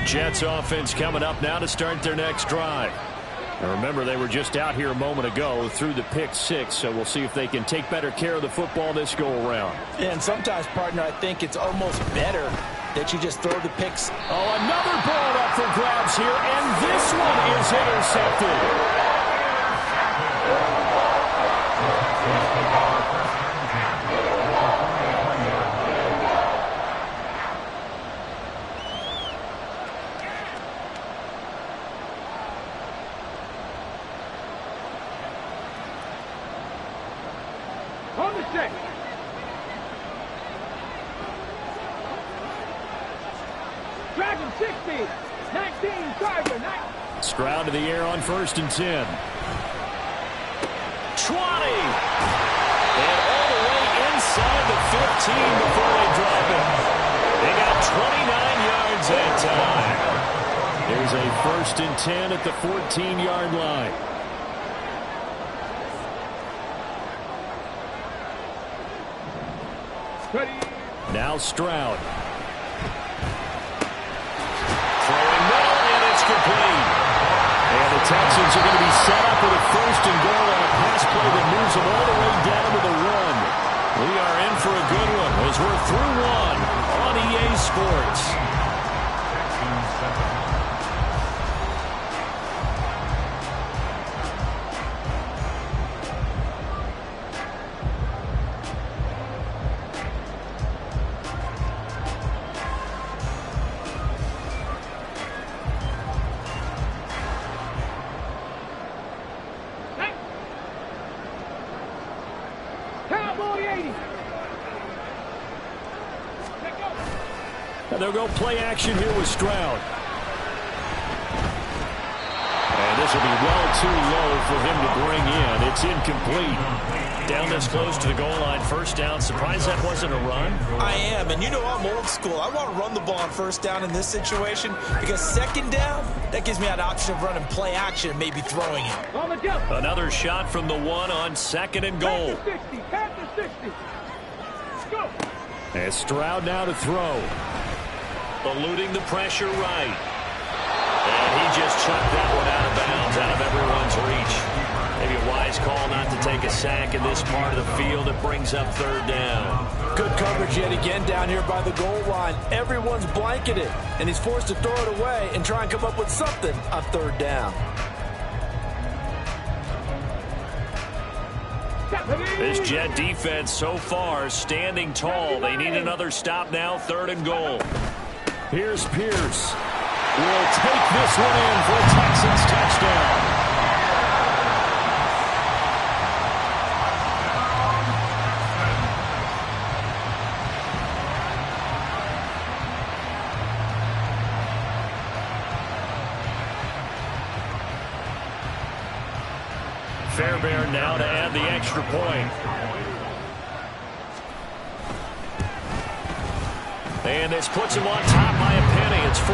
Jets offense coming up now to start their next drive. Now remember, they were just out here a moment ago through the pick six, so we'll see if they can take better care of the football this go-around. Yeah, and sometimes, partner, I think it's almost better that you just throw the picks. Oh, another ball up for grabs here, and this one is intercepted. On the check. Dragon 60, 19, Tiger 9. Stroud to the air on 1st and 10. 20. And all the way inside the 15 before they drop it. They got 29 yards that time. There's a 1st and 10 at the 14-yard line. Now Stroud. Throwing middle, and it's complete. And the Texans are going to be set up with a 1st and goal on a pass play that moves them all the way down to the 1. We are in for a good one as we're through one on EA Sports. And they'll go play action here with Stroud. And this will be well too low for him to bring in. It's incomplete. Down this close to the goal line, 1st down. Surprised that wasn't a run? I am, and you know I'm old school. I want to run the ball on 1st down in this situation because 2nd down, that gives me an option of running play action and maybe throwing it. Another shot from the 1 on 2nd and goal. 60, 60. Go. And Stroud now to throw. Eluding the pressure right. And he just chucked that one out of bounds, out of everyone's reach. Maybe a wise call not to take a sack in this part of the field. It brings up 3rd down. Good coverage yet again down here by the goal line. Everyone's blanketed, and he's forced to throw it away and try and come up with something on 3rd down. This Jet defense so far standing tall. They need another stop now, 3rd and goal. Here's Pierce. Will take this one in for a Texans touchdown. Fairbairn now to add the extra point. And this puts him on top by a penny. It's 14-13.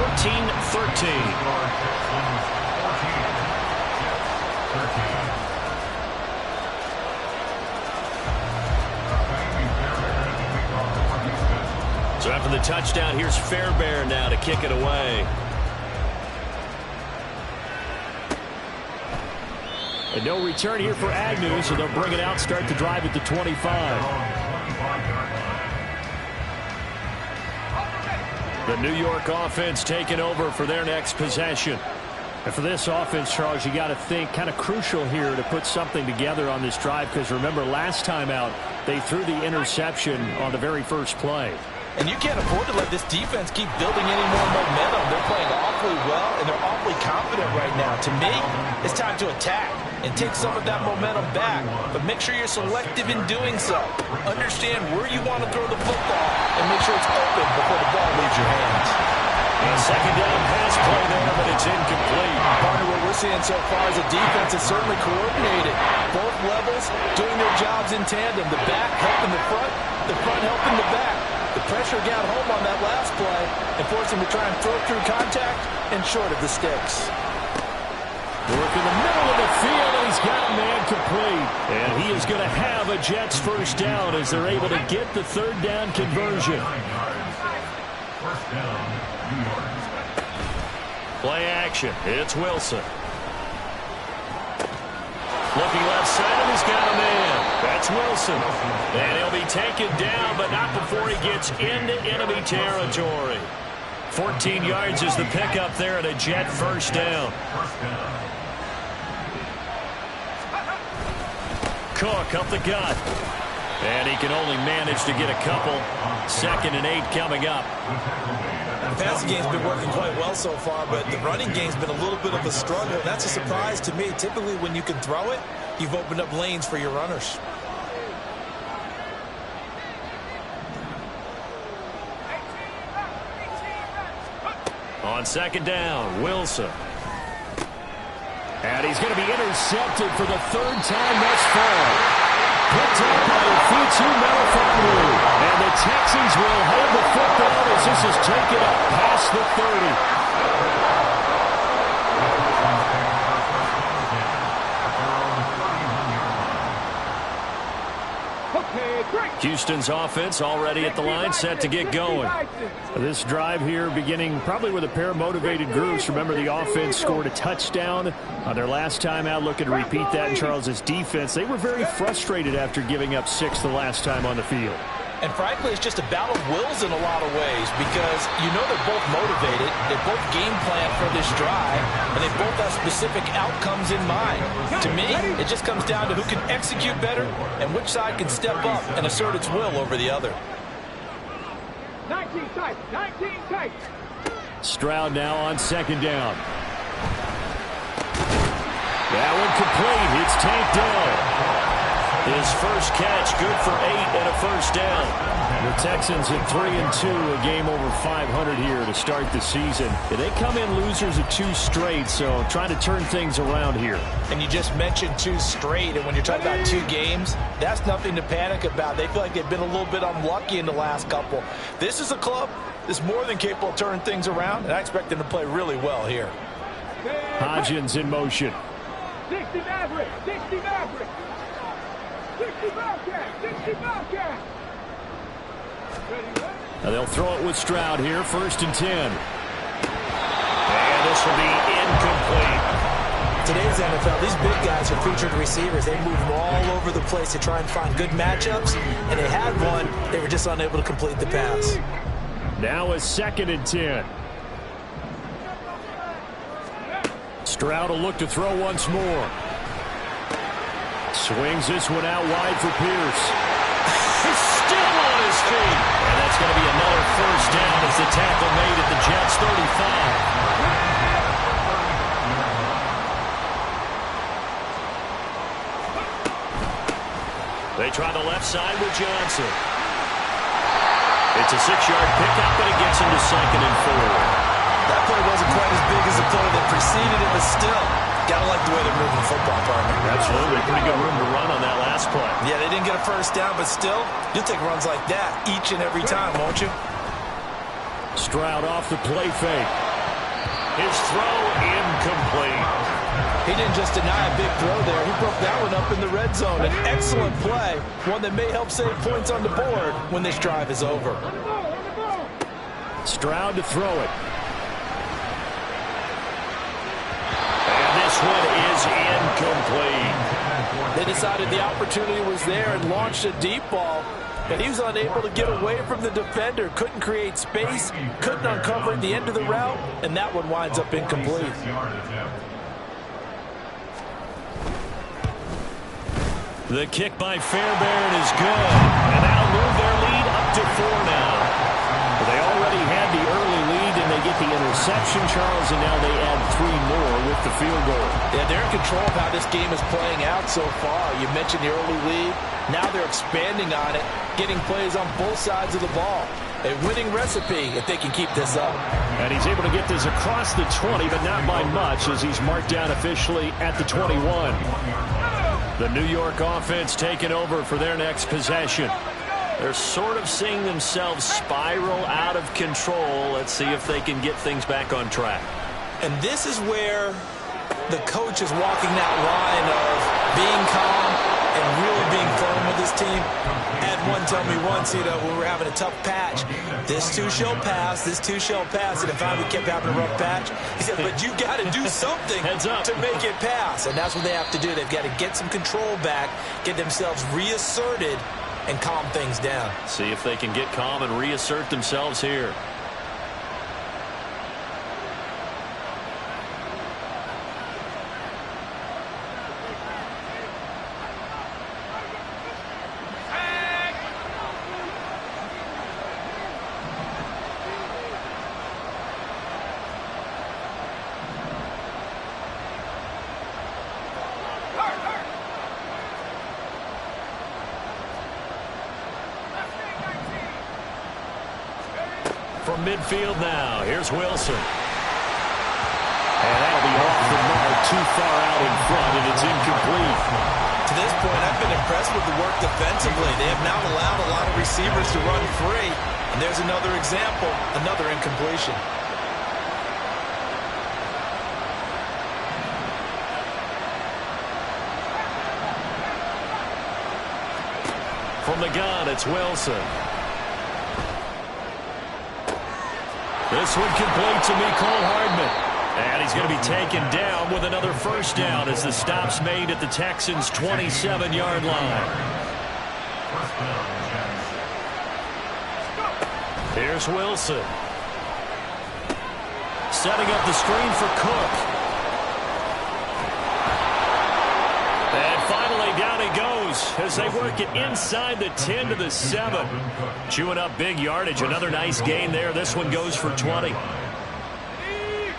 So after the touchdown, here's Fairbairn now to kick it away. And no return here for Agnew, so they'll bring it out, start the drive at the 25. The New York offense taking over for their next possession. And for this offense, Charles, you got to think kind of crucial here to put something together on this drive, because remember last time out they threw the interception on the very first play. And you can't afford to let this defense keep building any more momentum. They're playing awfully well, and they're awfully confident right now. To me, it's time to attack and take some of that momentum back. But make sure you're selective in doing so. Understand where you want to throw the football and make sure it's open before the ball leaves your hands. A 2nd down pass play there, but it's incomplete. Part of what we're seeing so far is the defense is certainly coordinated. Both levels doing their jobs in tandem. The back helping the front helping the back. The pressure got home on that last play and forced him to try and throw through contact and short of the sticks. Work in the middle of the field, and he's got a man complete. And he is going to have a Jets 1st down as they're able to get the 3rd down conversion. Play action. It's Wilson. Looking left side, and he's got a man. That's Wilson. And he'll be taken down, but not before he gets into enemy territory. 14 yards is the pickup there and a Jet first down. Cook up the gut. And he can only manage to get a couple. 2nd and 8 coming up. The passing game's been working quite well so far, but the running game's been a little bit of a struggle. That's a surprise to me. Typically, when you can throw it, you've opened up lanes for your runners. On 2nd down, Wilson. And he's going to be intercepted for the 3rd time thus far. Picked up by Futu Melifonwu. And the Texans will hold the football as this is taken up past the 30. Houston's offense already at the line, set to get going. This drive here beginning probably with a pair of motivated groups. Remember, the offense scored a touchdown on their last time out. Looking to repeat that in Charles's defense. They were very frustrated after giving up 6 the last time on the field. And frankly, it's just a battle of wills in a lot of ways because you know they're both motivated, they both game plan for this drive, and they both have specific outcomes in mind. To me, it just comes down to who can execute better and which side can step up and assert its will over the other. 19 tight, 19 tight. Stroud now on 2nd down. That one complete. It's Tank Dell. His first catch, good for 8 and a first down. The Texans at 3-2, a game over 500 here to start the season. They come in losers of 2 straight, so trying to turn things around here. And you just mentioned 2 straight, and when you're talking about 2 games, that's nothing to panic about. They feel like they've been a little bit unlucky in the last couple. This is a club that's more than capable of turning things around, and I expect them to play really well here. Hodgins in motion. 60 Maverick, 60 Maverick. 60 Bobcat, 60 Bobcat. Now they'll throw it with Stroud here, 1st and 10. And this will be incomplete. Today's NFL, these big guys are featured receivers. They move all over the place to try and find good matchups, and they had one. They were just unable to complete the pass. Now a 2nd and 10. Stroud will look to throw once more. Swings this one out wide for Pierce. He's still on his feet. And that's going to be another first down as the tackle made at the Jets' 35. They try the left side with Johnson. It's a 6-yard pickup, but it gets him to 2nd and 4. That play wasn't quite as big as the play that preceded it, but still, gotta like the way they're moving the football, partner. Absolutely. Pretty good room to run on that last play. Yeah, they didn't get a first down, but still, you'll take runs like that each and every time, won't you? Stroud off the play fake. His throw incomplete. He didn't just deny a big throw there. He broke that one up in the red zone. An excellent play, one that may help save points on the board when this drive is over. Stroud to throw it. This one is incomplete. They decided the opportunity was there and launched a deep ball, but he was unable to get away from the defender, couldn't create space, couldn't uncover the end of the route, and that one winds up incomplete. The kick by Fairbairn is good, and that'll move their lead up to 4 now. They already had the early lead, and they get the interception, Charles, and now they add 3 more with the field goal. Yeah, they're in control of how this game is playing out so far. You mentioned the early lead. Now they're expanding on it, getting plays on both sides of the ball. A winning recipe if they can keep this up. And he's able to get this across the 20, but not by much as he's marked down officially at the 21. The New York offense taking over for their next possession. They're sort of seeing themselves spiral out of control. Let's see if they can get things back on track. And this is where the coach is walking that line of being calm and really being firm with his team. I had one tell me once, when we were having a tough patch, this too shall pass, this too shall pass. And if we kept having a rough patch, he said, but you got to do something to make it pass. And that's what they have to do. They've got to get some control back, get themselves reasserted, and calm things down. See if they can get calm and reassert themselves here. From midfield now, here's Wilson. And that'll be off the mark, too far out in front, and it's incomplete. To this point, I've been impressed with the work defensively. They have not allowed a lot of receivers to run free. And there's another example, another incompletion. From the gun, it's Wilson. This one complete to Mecole Hardman. And he's going to be taken down with another first down as the stop's made at the Texans' 27-yard line. Here's Wilson. Setting up the screen for Cook. And finally down he goes as they work it inside the 10 to the 7. Chewing up big yardage. Another nice gain there. This one goes for 20.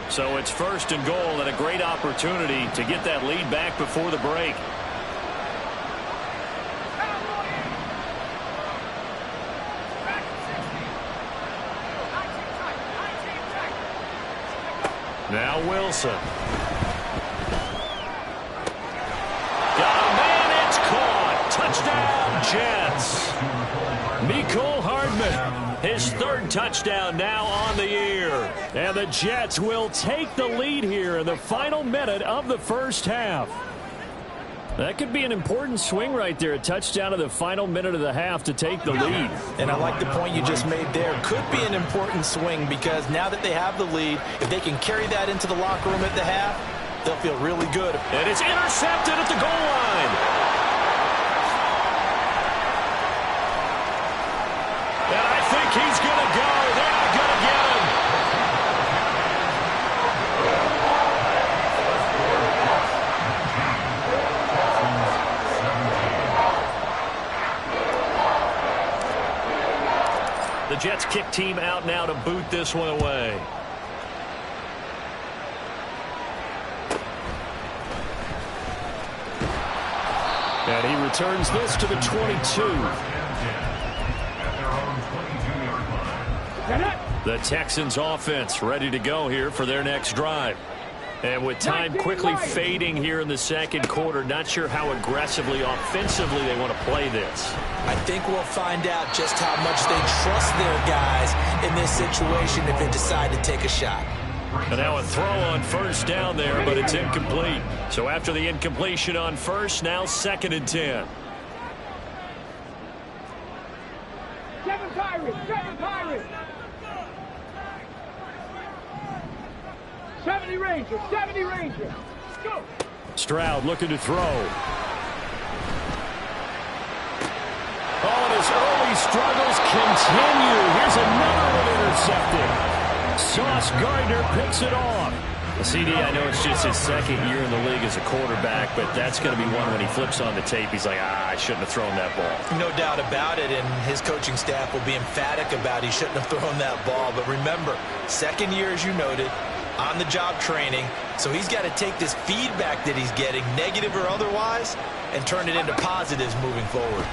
So it's first and goal and a great opportunity to get that lead back before the break. Now Wilson. Got a man, it's caught. Touchdown, Jets. Mecole Hardman, his third touchdown now on the year. And the Jets will take the lead here in the final minute of the first half. That could be an important swing right there. A touchdown in the final minute of the half to take the lead. And I like the point you just made there. Could be an important swing because now that they have the lead, if they can carry that into the locker room at the half, they'll feel really good. And it's intercepted at the goal line. And I think he's going to go. They're not going to get him. The Jets kick team out now to boot this one away. And he returns this to the 22. The Texans offense ready to go here for their next drive. And with time quickly fading here in the second quarter, not sure how aggressively, offensively they want to play this. I think we'll find out just how much they trust their guys in this situation if they decide to take a shot. And now a throw on first down there, but it's incomplete. So after the incompletion on first, now 2nd and 10. 7 Pirates, 7 Pirates. 70 Rangers, 70 Rangers. Go. Stroud looking to throw. Oh, and his early struggles continue. Here's another one intercepted. Sauce Gardner picks it off. CD, I know it's just his second year in the league as a quarterback, but that's going to be one when he flips on the tape. He's like, I shouldn't have thrown that ball. No doubt about it, and his coaching staff will be emphatic about he shouldn't have thrown that ball. But remember, second year, as you noted, on-the-job training, so he's got to take this feedback that he's getting, negative or otherwise, and turn it into positives moving forward.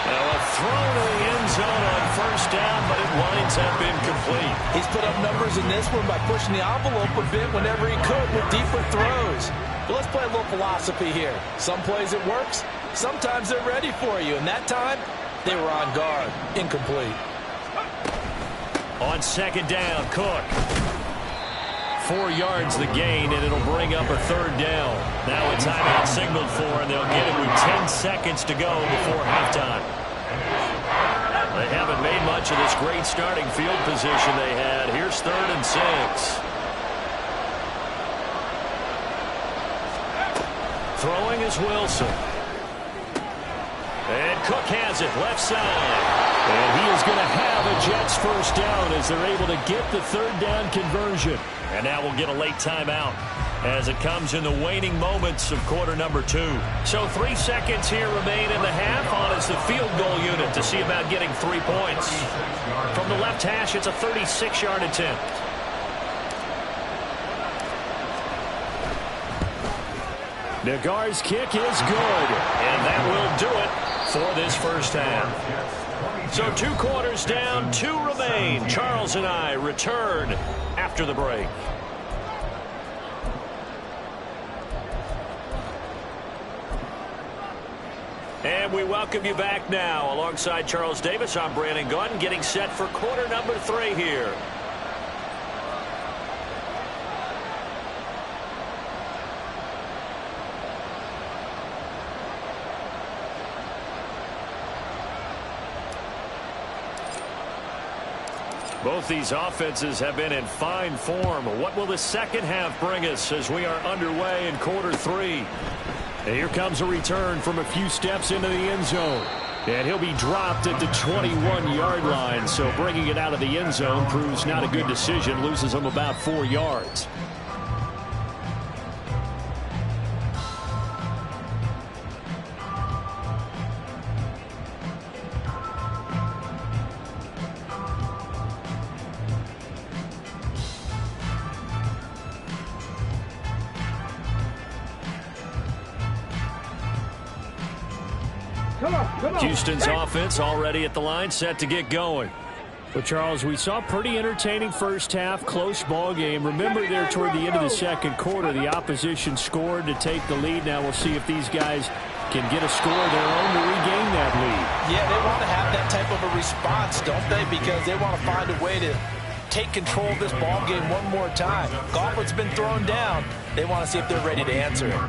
Now a throw to the end zone on first down, but it winds up incomplete. He's put up numbers in this one by pushing the envelope a bit whenever he could with deeper throws. But let's play a little philosophy here. Some plays it works, sometimes they're ready for you, and that time they were on guard. Incomplete. On second down, Cook. 4 yards the gain, and it'll bring up a 3rd down. Now a timeout signaled for, and they'll get it with 10 seconds to go before halftime. They haven't made much of this great starting field position they had. Here's 3rd and 6. Throwing is Wilson. And Cook has it left side. And he is going to have a Jets first down as they're able to get the 3rd down conversion. And now we'll get a late timeout as it comes in the waning moments of quarter number 2. So 3 seconds here remain in the half. On is the field goal unit to see about getting 3 points. From the left hash, it's a 36-yard attempt. Nagar's kick is good. And that will do it for this first half. So 2 quarters down, 2 remain. Charles and I return after the break. And we welcome you back now. Alongside Charles Davis, I'm Brandon Gaudin, getting set for quarter number 3 here. Both these offenses have been in fine form. What will the second half bring us as we are underway in quarter 3? And here comes a return from a few steps into the end zone. And he'll be dropped at the 21-yard line. So bringing it out of the end zone proves not a good decision. Loses him about 4 yards. Houston's offense already at the line, set to get going. Well, Charles, we saw a pretty entertaining first half, close ball game. Remember there toward the end of the second quarter, the opposition scored to take the lead. Now we'll see if these guys can get a score of their own to regain that lead. Yeah, they want to have that type of a response, don't they? Because they want to find a way to take control of this ball game one more time. Gauntlet's been thrown down. They want to see if they're ready to answer it.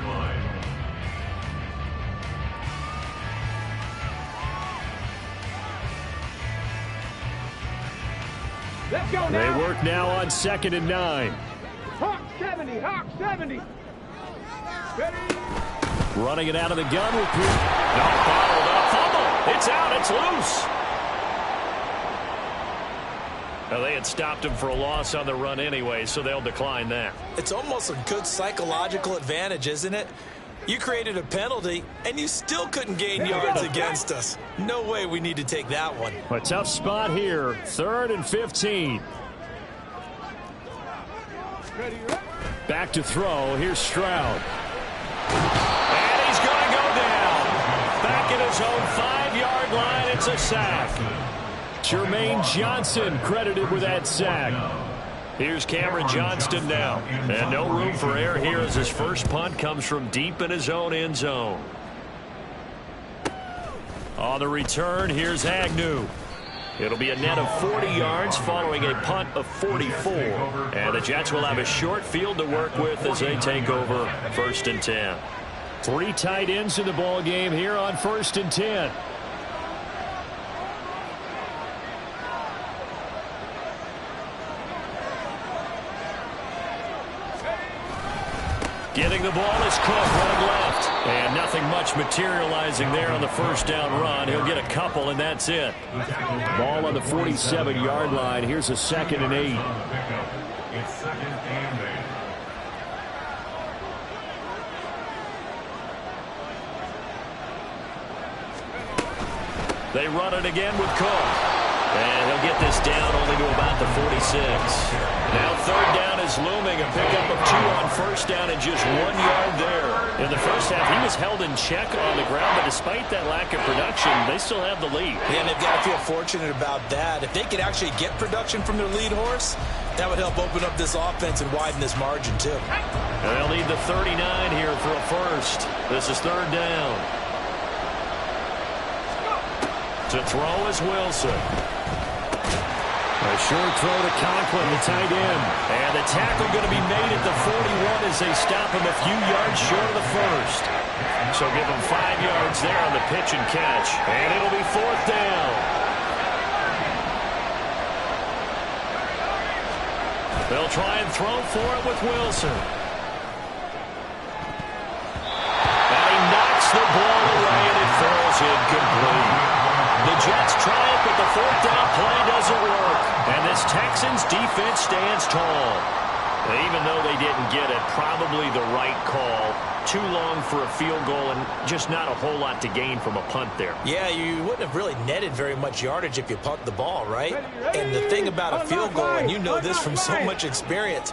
Let's go now. They work now on 2nd and 9. Hawk 70, Hawk 70. Ready? Running it out of the gun with Pugh. Not fouled up. Fumble. It's out. It's loose. Well, they had stopped him for a loss on the run anyway, so they'll decline that. It's almost a good psychological advantage, isn't it? You created a penalty, and you still couldn't gain yards against us. No way we need to take that one. A tough spot here. 3rd and 15. Back to throw. Here's Stroud. And he's going to go down. Back at his own 5-yard line. It's a sack. Jermaine Johnson credited with that sack. Here's Cameron Johnston now. And no room for error here as his first punt comes from deep in his own end zone. On the return, here's Agnew. It'll be a net of 40 yards following a punt of 44. And the Jets will have a short field to work with as they take over 1st and 10. 3 tight ends in the ball game here on 1st and 10. Getting the ball is Cook running left. And nothing much materializing there on the first down run. He'll get a couple, and that's it. Ball on the 47-yard line. Here's a 2nd and 8. They run it again with Cook. And he'll get this down only to about the 46. Now 3rd down is looming. A pickup of 2 on first down and just 1 yard there. In the first half, he was held in check on the ground, but despite that lack of production, they still have the lead. Yeah, and they've got to feel fortunate about that. If they could actually get production from their lead horse, that would help open up this offense and widen this margin, too. And they'll need the 39 here for a first. This is 3rd down. To throw is Wilson. A short throw to Conklin, the tight end. And the tackle going to be made at the 41 as they stop him a few yards short of the first. So give him 5 yards there on the pitch and catch. And it'll be 4th down. They'll try and throw for it with Wilson. And he knocks the ball away, and it falls incomplete. The Jets try it, but the 4th down play doesn't work. And this Texans defense stands tall. Even though they didn't get it, probably the right call. Too long for a field goal and just not a whole lot to gain from a punt there. Yeah, you wouldn't have really netted very much yardage if you punt the ball, right? And the thing about a field goal, and you know this from so much experience,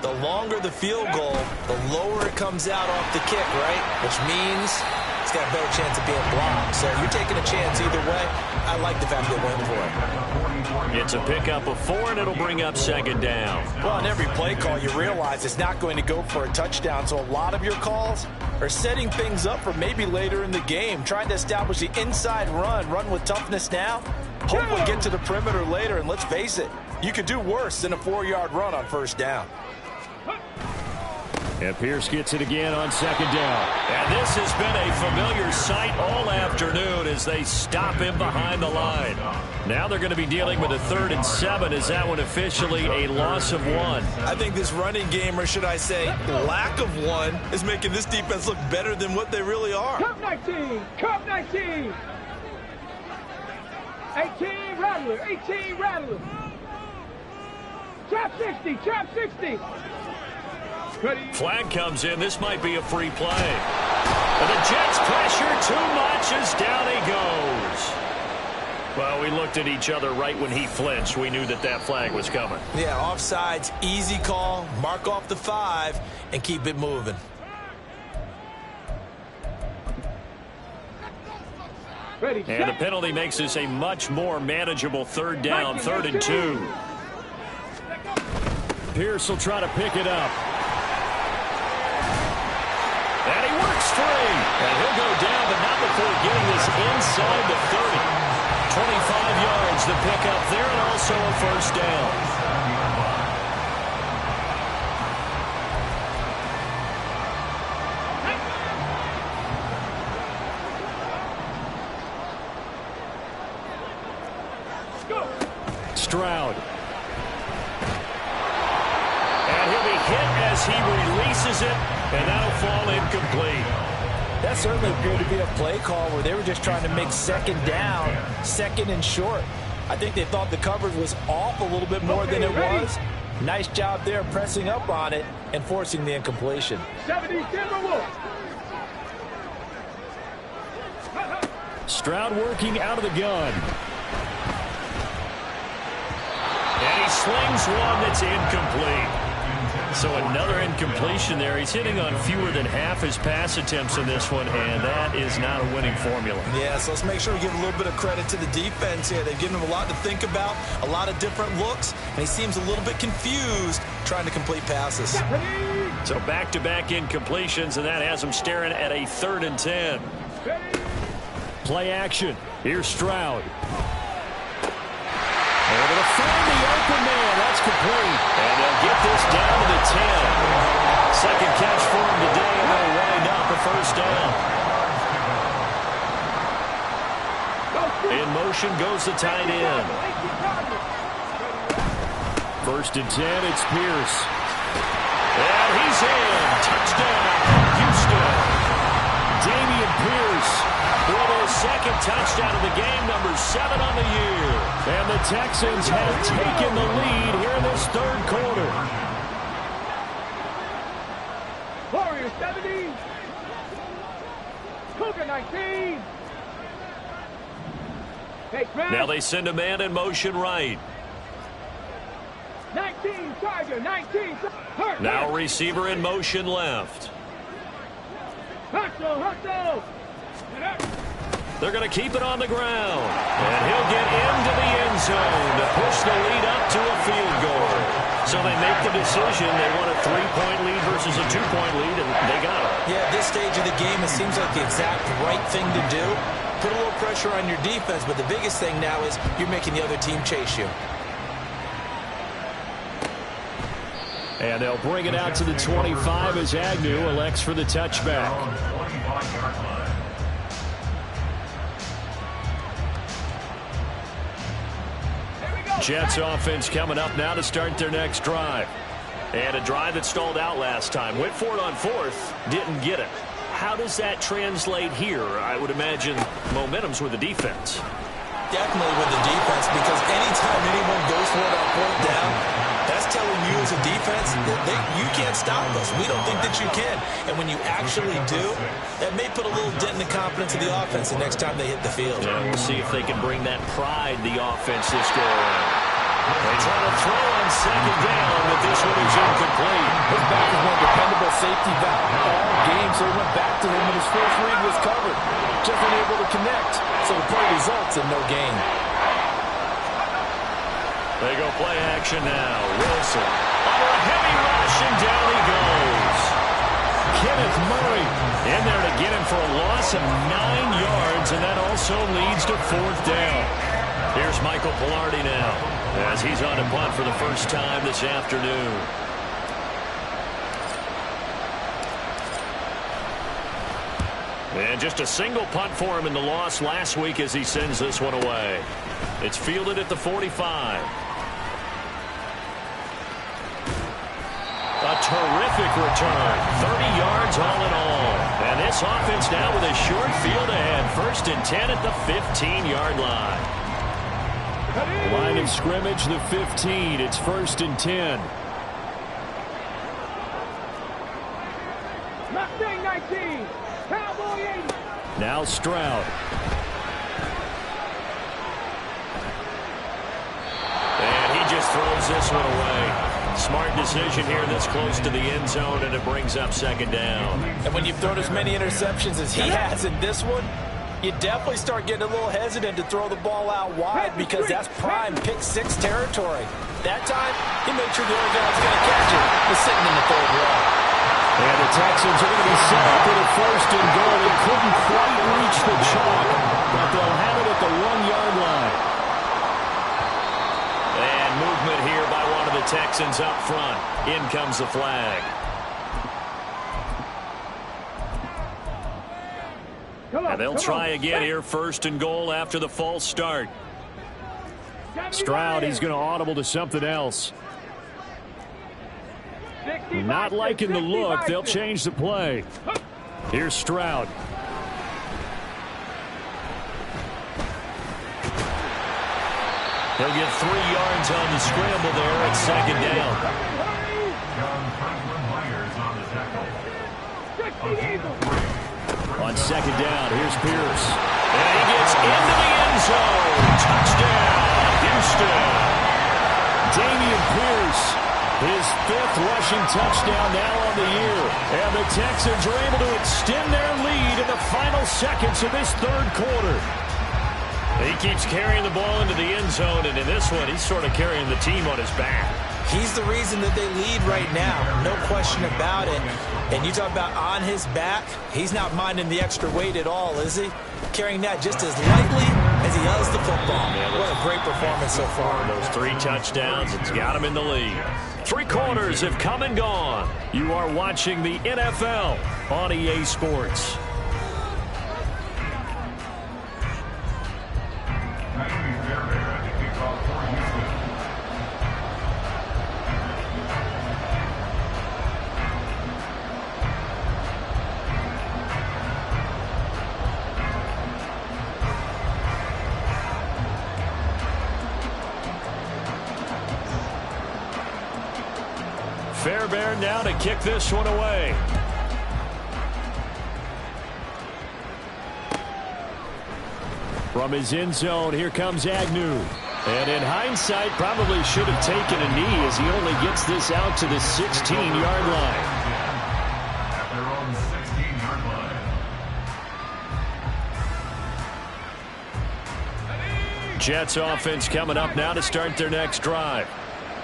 the longer the field goal, the lower it comes out off the kick, right? Which means it's got a better chance of being blocked. So you're taking a chance either way. I like the fact they went for it. It's a pickup of 4, and it'll bring up 2nd down. Well, on every play call, you realize it's not going to go for a touchdown. So a lot of your calls are setting things up for maybe later in the game, trying to establish the inside run with toughness now. Hopefully get to the perimeter later, and let's face it, you could do worse than a 4-yard run on 1st down. And Pierce gets it again on 2nd down. And this has been a familiar sight all afternoon as they stop him behind the line. Now they're going to be dealing with a 3rd and 7. Is that one officially a loss of 1? I think this running game, or should I say lack of one, is making this defense look better than what they really are. Cup 19, Cup 19. 18 Rattler, 18 Rattler. Trap 60, Trap 60. Flag comes in. This might be a free play. And the Jets pressure too much as down he goes. Well, we looked at each other right when he flinched. We knew that that flag was coming. Yeah, offsides, easy call, mark off the 5, and keep it moving. Ready, and the penalty makes this a much more manageable 3rd down, 3rd and 2. Pierce will try to pick it up. And he works free. And he'll go down, but not before getting this inside the 30. 25 yards the pickup there, and also a 1st down. Stroud. And he'll be hit as he releases it, and that'll fall incomplete. That certainly appeared to be a play call where they were just trying to make 2nd down, 2nd and short. I think they thought the coverage was off a little bit more than it was. Nice job there pressing up on it and forcing the incompletion. 70 Timberwolves. Stroud working out of the gun. And he slings one that's incomplete. So another incompletion there. He's hitting on fewer than half his pass attempts in this one, and that is not a winning formula. Yeah, so let's make sure we give a little bit of credit to the defense here. They've given him a lot to think about, a lot of different looks, and he seems a little bit confused trying to complete passes. So back-to-back incompletions, and that has him staring at a 3rd and 10. Play action. Here's Stroud. Able to find the open man. That's complete. And they'll get this down to the 10. Second catch for him today, and they'll wind up a 1st down. In motion goes the tight end. 1st and 10, it's Pierce. And he's in. Touchdown, Houston. Dameon Pierce with his 2nd touchdown of the game, number 7 on the year. And the Texans have taken the lead here in this 3rd quarter. Warriors 70. Cougar 19. Now they send a man in motion right. 19 Tiger, 19. Now a receiver in motion left. Hustle. They're going to keep it on the ground. And he'll get into the end zone to push the lead up to a field goal. So they make the decision. They want a 3-point lead versus a 2-point lead, and they got it. Yeah, at this stage of the game, it seems like the exact right thing to do. Put a little pressure on your defense, but the biggest thing now is you're making the other team chase you. And they'll bring it out to the 25 as Agnew elects for the touchback. Jets offense coming up now to start their next drive. And a drive that stalled out last time. Went for it on fourth, didn't get it. How does that translate here? I would imagine momentum's with the defense. Definitely with the defense, because anytime anyone goes for it on fourth down, that's telling you as a defense that you can't stop us. We don't think that you can. And when you actually do, that may put a little dent in the confidence of the offense the next time they hit the field. Yeah, we'll see if they can bring that pride, the offense, this go around. They try to throw on second down, but this one is incomplete. His back is one dependable safety valve all game, so he went back to him when his first read was covered. Just unable to connect, so the play results in no gain. They go play action now. Wilson under a heavy rush, and down he goes. Kenneth Murray in there to get him for a loss of 9 yards, and that also leads to fourth down. Here's Michael Palardy now as he's on a punt for the first time this afternoon. And just a single punt for him in the loss last week as he sends this one away. It's fielded at the 45. A terrific return. 30 yards all in all. And this offense now with a short field ahead. 1st and 10 at the 15-yard line. Line of scrimmage, the 15. It's 1st and 10. Mustang 19. Cowboy 80. Now Stroud. And he just throws this one away. Smart decision here this close to the end zone, and it brings up second down. And when you've thrown as many interceptions as he has in this one, you definitely start getting a little hesitant to throw the ball out wide because that's prime pick six territory. That time, he made sure the only guy who's going to catch it was sitting in the third row. And the Texans are going to be set up at a 1st and goal. They couldn't quite reach the chalk, but they'll have it at the 1-yard line. And movement here by one of the Texans up front. In comes the flag. And they'll try again here, 1st and goal after the false start. Stroud, he's going to audible to something else. Not liking the look. They'll change the play. Here's Stroud. He'll get 3 yards on the scramble there at second down. On second down, here's Pierce. And he gets into the end zone. Touchdown, Houston. Dameon Pierce, his 5th rushing touchdown now on the year. And the Texans are able to extend their lead in the final seconds of this 3rd quarter. He keeps carrying the ball into the end zone, and in this one, he's sort of carrying the team on his back. He's the reason that they lead right now, no question about it. And you talk about on his back, he's not minding the extra weight at all, is he? Carrying that just as lightly as he does the football. What a great performance so far. Those 3 touchdowns, it's got him in the lead. 3 quarters have come and gone. You are watching the NFL on EA Sports. Fairbairn now to kick this one away. From his end zone, here comes Agnew. And in hindsight, probably should have taken a knee as he only gets this out to the 16-yard line. Jets offense coming up now to start their next drive.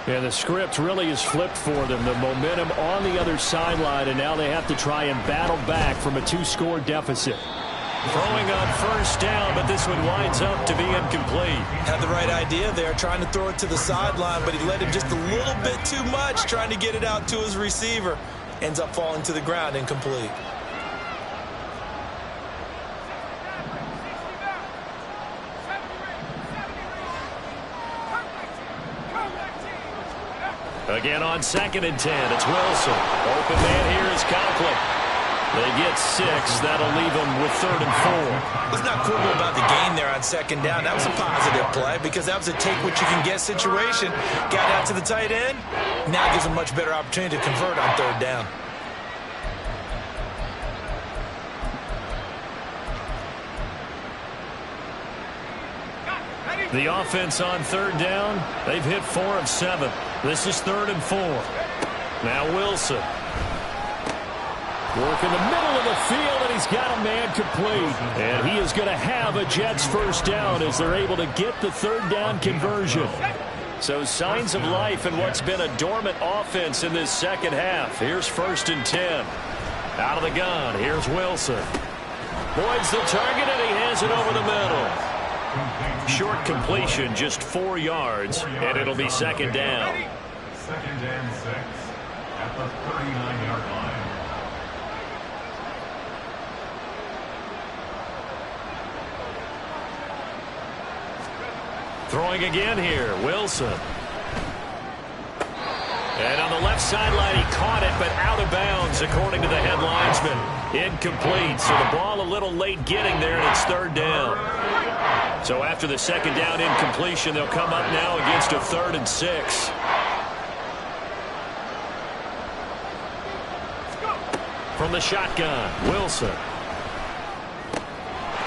And the script really is flipped for them. The momentum on the other sideline, and now they have to try and battle back from a 2-score deficit. Throwing on first down, but this one winds up to be incomplete. Had the right idea there, trying to throw it to the sideline, but he let him just a little bit too much, trying to get it out to his receiver. Ends up falling to the ground, incomplete. Again on 2nd and 10, it's Wilson. Open man here is Conklin. They get 6. That'll leave them with 3rd and 4. Let's not quibble about the gain there on 2nd down. That was a positive play because that was a take-what-you-can-get situation. Got out to the tight end. Now gives them much better opportunity to convert on 3rd down. The offense on 3rd down, they've hit 4 of 7. This is 3rd and 4. Now Wilson. Work in the middle of the field, and he's got a man complete. And he is going to have a Jets first down as they're able to get the 3rd down conversion. So signs of life in what's been a dormant offense in this second half. Here's 1st and 10. Out of the gun, here's Wilson. Boyd's the target, and he has it over the middle. Short completion, just 4 yards, and it'll be 2nd down. 2nd and 6 at the 39-yard line. Throwing again here, Wilson. And on the left sideline, he caught it, but out of bounds, according to the head linesman. Incomplete, so the ball a little late getting there, and it's 3rd down. So after the 2nd down incompletion, they'll come up now against a 3rd and 6. From the shotgun, Wilson.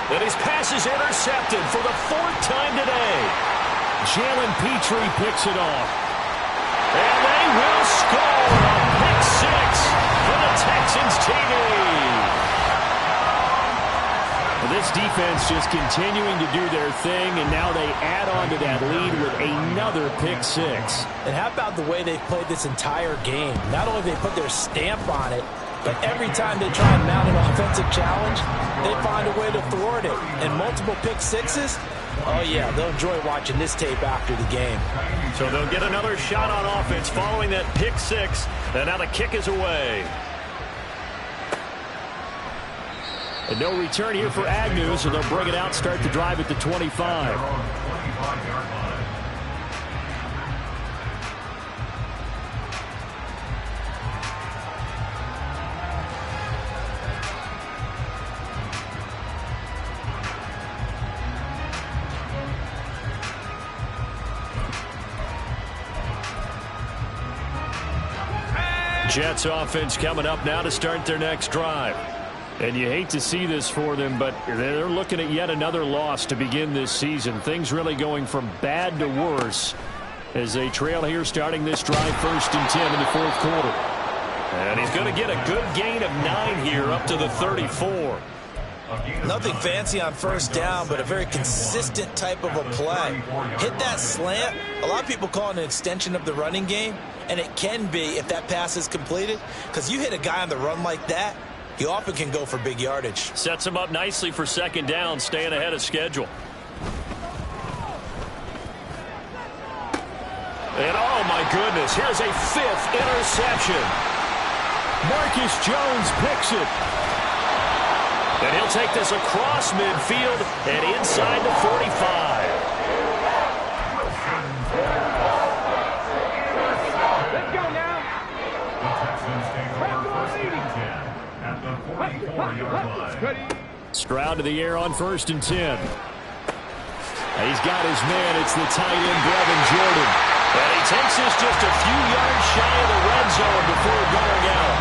And his pass is intercepted for the 4th time today. Jalen Petrie picks it off. And they will score a pick 6 for the Texans TV. This defense just continuing to do their thing, and now they add on to that lead with another pick 6. And how about the way they've played this entire game? Not only have they put their stamp on it, but every time they try and mount an offensive challenge, they find a way to thwart it. And multiple pick 6s, oh yeah, they'll enjoy watching this tape after the game. So they'll get another shot on offense following that pick 6, and now the kick is away. And no return here for Agnew, so they'll bring it out, start the drive at the 25. Jets offense coming up now to start their next drive. And you hate to see this for them, but they're looking at yet another loss to begin this season. Things really going from bad to worse as they trail here starting this drive 1st and 10 in the 4th quarter. And he's going to get a good gain of 9 here up to the 34. Nothing fancy on 1st down, but a very consistent type of a play. Hit that slant. A lot of people call it an extension of the running game, and it can be if that pass is completed, because you hit a guy on the run like that, you often can go for big yardage. Sets him up nicely for 2nd down, staying ahead of schedule. And oh my goodness, here's a 5th interception. Marcus Jones picks it. And he'll take this across midfield and inside the 45. Let's go now. The Texans take over 1st and 10 at the 44-yard line. Stroud to the air on 1st and 10. He's got his man. It's the tight end, Brevin Jordan. And he takes this just a few yards shy of the red zone before going out.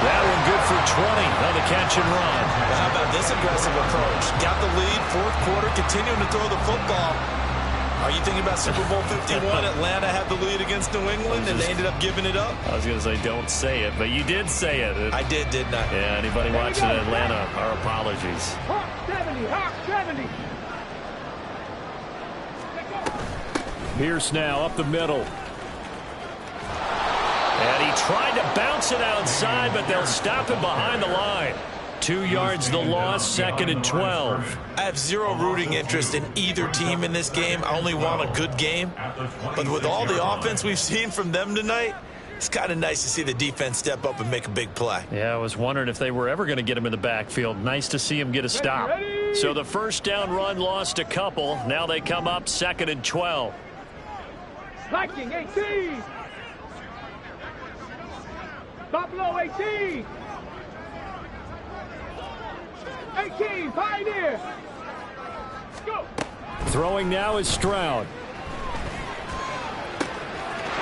That one good for 20 on the catch and run. Well, how about this aggressive approach? Got the lead, 4th quarter, continuing to throw the football. Are you thinking about Super Bowl 51? Atlanta had the lead against New England, and they ended up giving it up? I was going to say don't say it, but you did say it. I did, didn't I? Yeah, anybody watching Atlanta, our apologies. Hawk 70, Hawk 70. Pierce now up the middle. And he tried to bounce it outside, but they'll stop him behind the line. 2 yards the loss, 2nd and 12. I have zero rooting interest in either team in this game. I only want a good game. But with all the offense we've seen from them tonight, it's kind of nice to see the defense step up and make a big play. Yeah, I was wondering if they were ever going to get him in the backfield. Nice to see him get a stop. So the first down run lost a couple. Now they come up 2nd and 12. Viking 18. Buffalo 18. 18, Pioneer. Go. Throwing now is Stroud.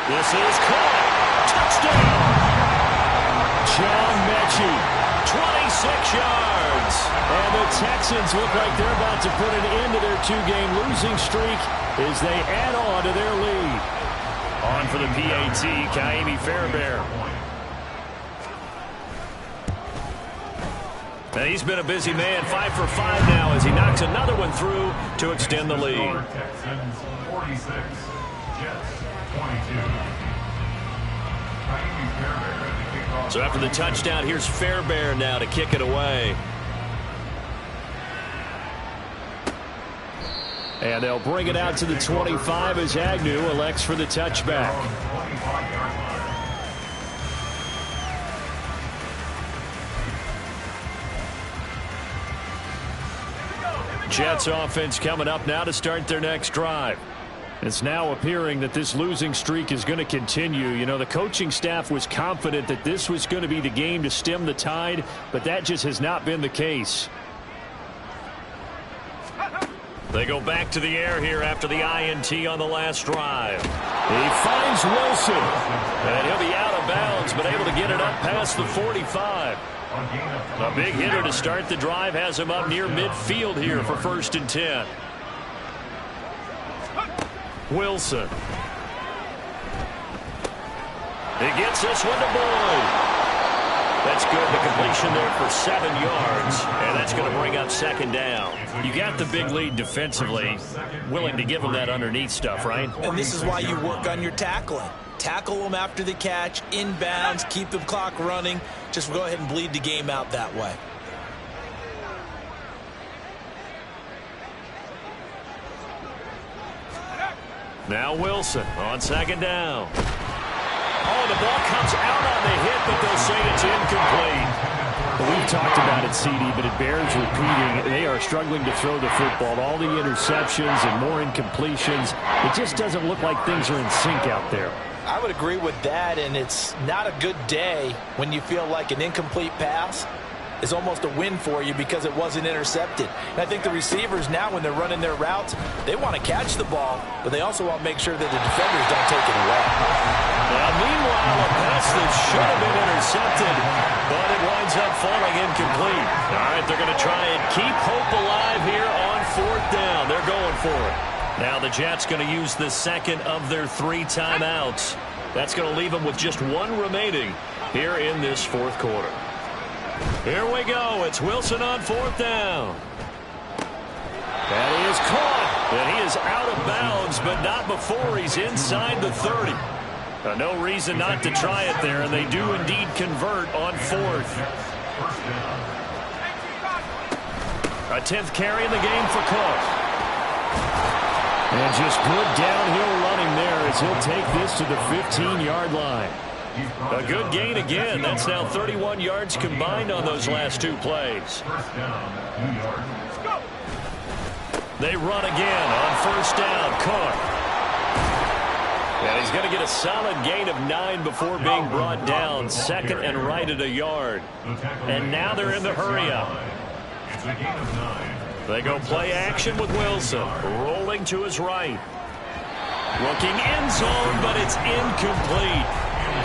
This is caught. Touchdown. John Mechie, 26 yards. And the Texans look like they're about to put an end to their 2-game losing streak as they add on to their lead. On for the PAT, Ka'imi Fairbairn. And he's been a busy man, 5 for 5 now as he knocks another one through to extend the lead. Texans 46, Jets 22. So after the touchdown, here's Fairbairn now to kick it away. And they'll bring it out to the 25 as Agnew elects for the touchback. Jets offense coming up now to start their next drive. It's now appearing that this losing streak is going to continue. You know, the coaching staff was confident that this was going to be the game to stem the tide, but that just has not been the case. They go back to the air here after the INT on the last drive. He finds Wilson. And he'll be out of bounds, but able to get it up past the 45. A big hitter to start the drive has him up near midfield here for 1st and 10. Wilson. He gets this one to Boyd. That's good. The completion there for 7 yards. And that's going to bring up 2nd down. You got the big lead defensively. Willing to give him that underneath stuff, right? And this is why you work on your tackling. Tackle them after the catch, inbounds, keep the clock running. Just go ahead and bleed the game out that way. Now Wilson on 2nd down. Oh, the ball comes out on the hit, but they'll say it's incomplete. We've talked about it, CD, but it bears repeating. They are struggling to throw the football. All the interceptions and more incompletions. It just doesn't look like things are in sync out there. I would agree with that, and it's not a good day when you feel like an incomplete pass is almost a win for you because it wasn't intercepted. And I think the receivers now, when they're running their routes, they want to catch the ball, but they also want to make sure that the defenders don't take it away. Now, meanwhile, a pass that should have been intercepted, but it winds up falling incomplete. All right, they're going to try and keep hope alive here on 4th down. They're going for it. Now the Jets going to use the 2nd of their 3 timeouts. That's going to leave them with just 1 remaining here in this 4th quarter. Here we go. It's Wilson on 4th down. That is caught. And he is out of bounds, but not before he's inside the 30. No reason not to try it there, and they do indeed convert on 4th. A 10th carry in the game for Cook. And just good downhill running there as he'll take this to the 15-yard line. A good gain again. That's now 31 yards combined on those last 2 plays. They run again on 1st down. Cook. And he's going to get a solid gain of 9 before being brought down. 2nd and right at a yard. And now they're in the hurry-up. They go play action with Wilson. Rolling to his right. Looking end zone, but it's incomplete.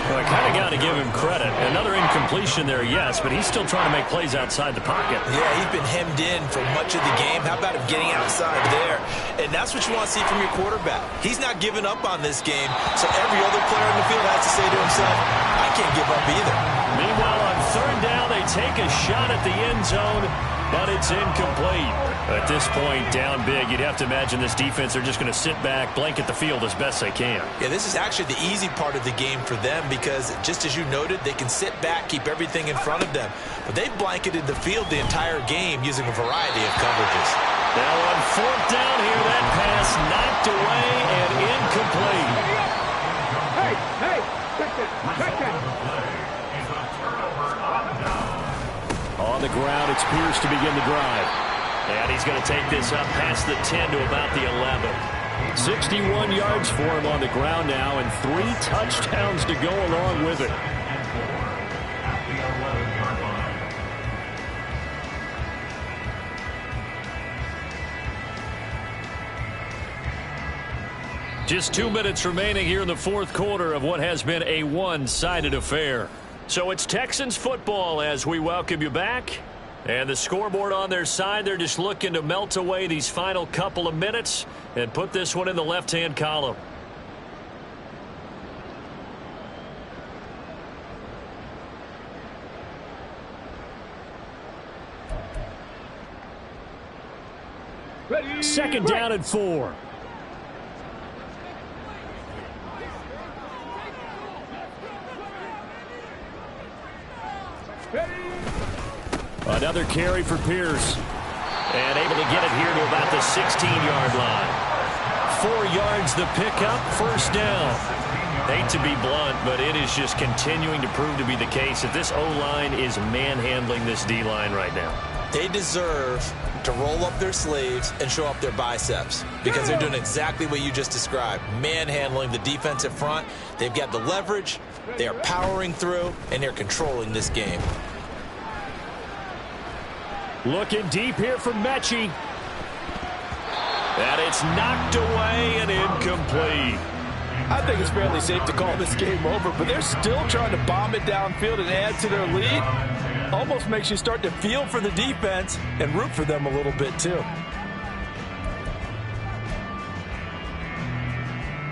Well, I kind of got to give him credit. Another incompletion there, yes, but he's still trying to make plays outside the pocket. Yeah, he's been hemmed in for much of the game. How about him getting outside there? And that's what you want to see from your quarterback. He's not giving up on this game, so every other player in the field has to say to himself, I can't give up either. Meanwhile, on 3rd down, they take a shot at the end zone, but it's incomplete. At this point, down big, you'd have to imagine this defense are just going to sit back, blanket the field as best they can. Yeah, this is actually the easy part of the game for them because, just as you noted, they can sit back, keep everything in front of them. But they've blanketed the field the entire game using a variety of coverages. Now on fourth down here, that pass knocked away and incomplete. Hey, check that. On the ground, it's Pierce to begin the drive. And he's going to take this up past the 10 to about the 11. 61 yards for him on the ground now, and 3 touchdowns to go along with it. Just 2 minutes remaining here in the fourth quarter of what has been a one-sided affair. So it's Texans football as we welcome you back. And the scoreboard on their side, they're just looking to melt away these final couple of minutes and put this one in the left-hand column. Ready, Second down and 4. Another carry for Pierce. And able to get it here to about the 16-yard line. 4 yards the pickup, first down. Hate to be blunt, but it is just continuing to prove to be the case that this O-line is manhandling this D-line right now. They deserve to roll up their sleeves and show up their biceps because they're doing exactly what you just described, manhandling the defensive front. They've got the leverage, they are powering through, and they're controlling this game. Looking deep here from Mechie. And it's knocked away and incomplete. I think it's fairly safe to call this game over, but they're still trying to bomb it downfield and add to their lead. Almost makes you start to feel for the defense and root for them a little bit, too.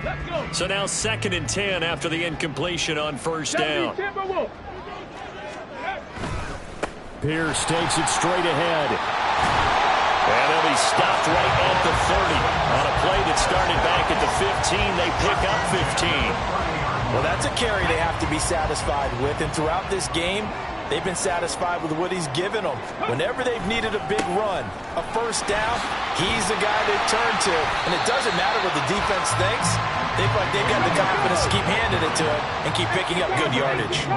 let's go. So now 2nd and 10 after the incompletion on first down. Timberwolves. Pierce takes it straight ahead. And they'll be stopped right at the 30. On a play that started back at the 15, they pick up 15. Well, that's a carry they have to be satisfied with, and throughout this game, they've been satisfied with what he's given them. Whenever they've needed a big run, a first down, he's the guy they turn to. And it doesn't matter what the defense thinks. They feel like they've got the confidence to keep handing it to him and keep picking up good yardage.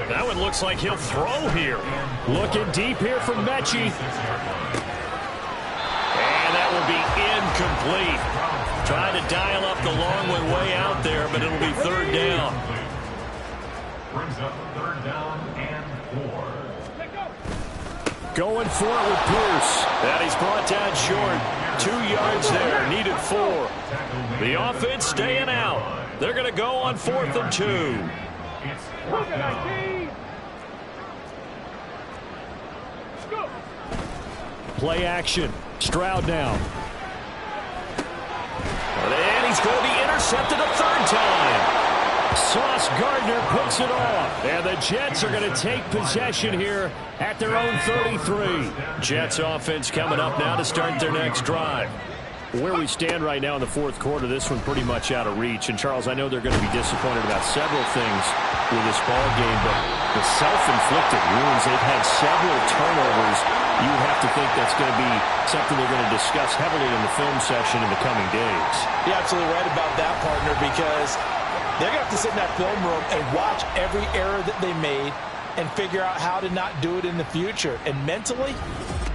That one looks like he'll throw here. Looking deep here from Mechie. And that will be incomplete. Trying to dial up the long one way out there, but it'll be third down. Brings up third down and 4. Going for it with Pierce. And he's brought down short. 2 yards there, needed 4. The offense staying out. They're going to go on 4th and 2. Play action. Stroud now. And he's going to be intercepted a third time. Sauce Gardner puts it off. And the Jets are going to take possession here at their own 33. Jets offense coming up now to start their next drive. Where we stand right now in the fourth quarter, this one pretty much out of reach. And, Charles, I know they're going to be disappointed about several things with this ball game, but the self-inflicted wounds, they've had several turnovers. You would have to think that's going to be something they're going to discuss heavily in the film session in the coming days. You're absolutely right about that, partner, because they're going to have to sit in that film room and watch every error that they made and figure out how to not do it in the future. And mentally,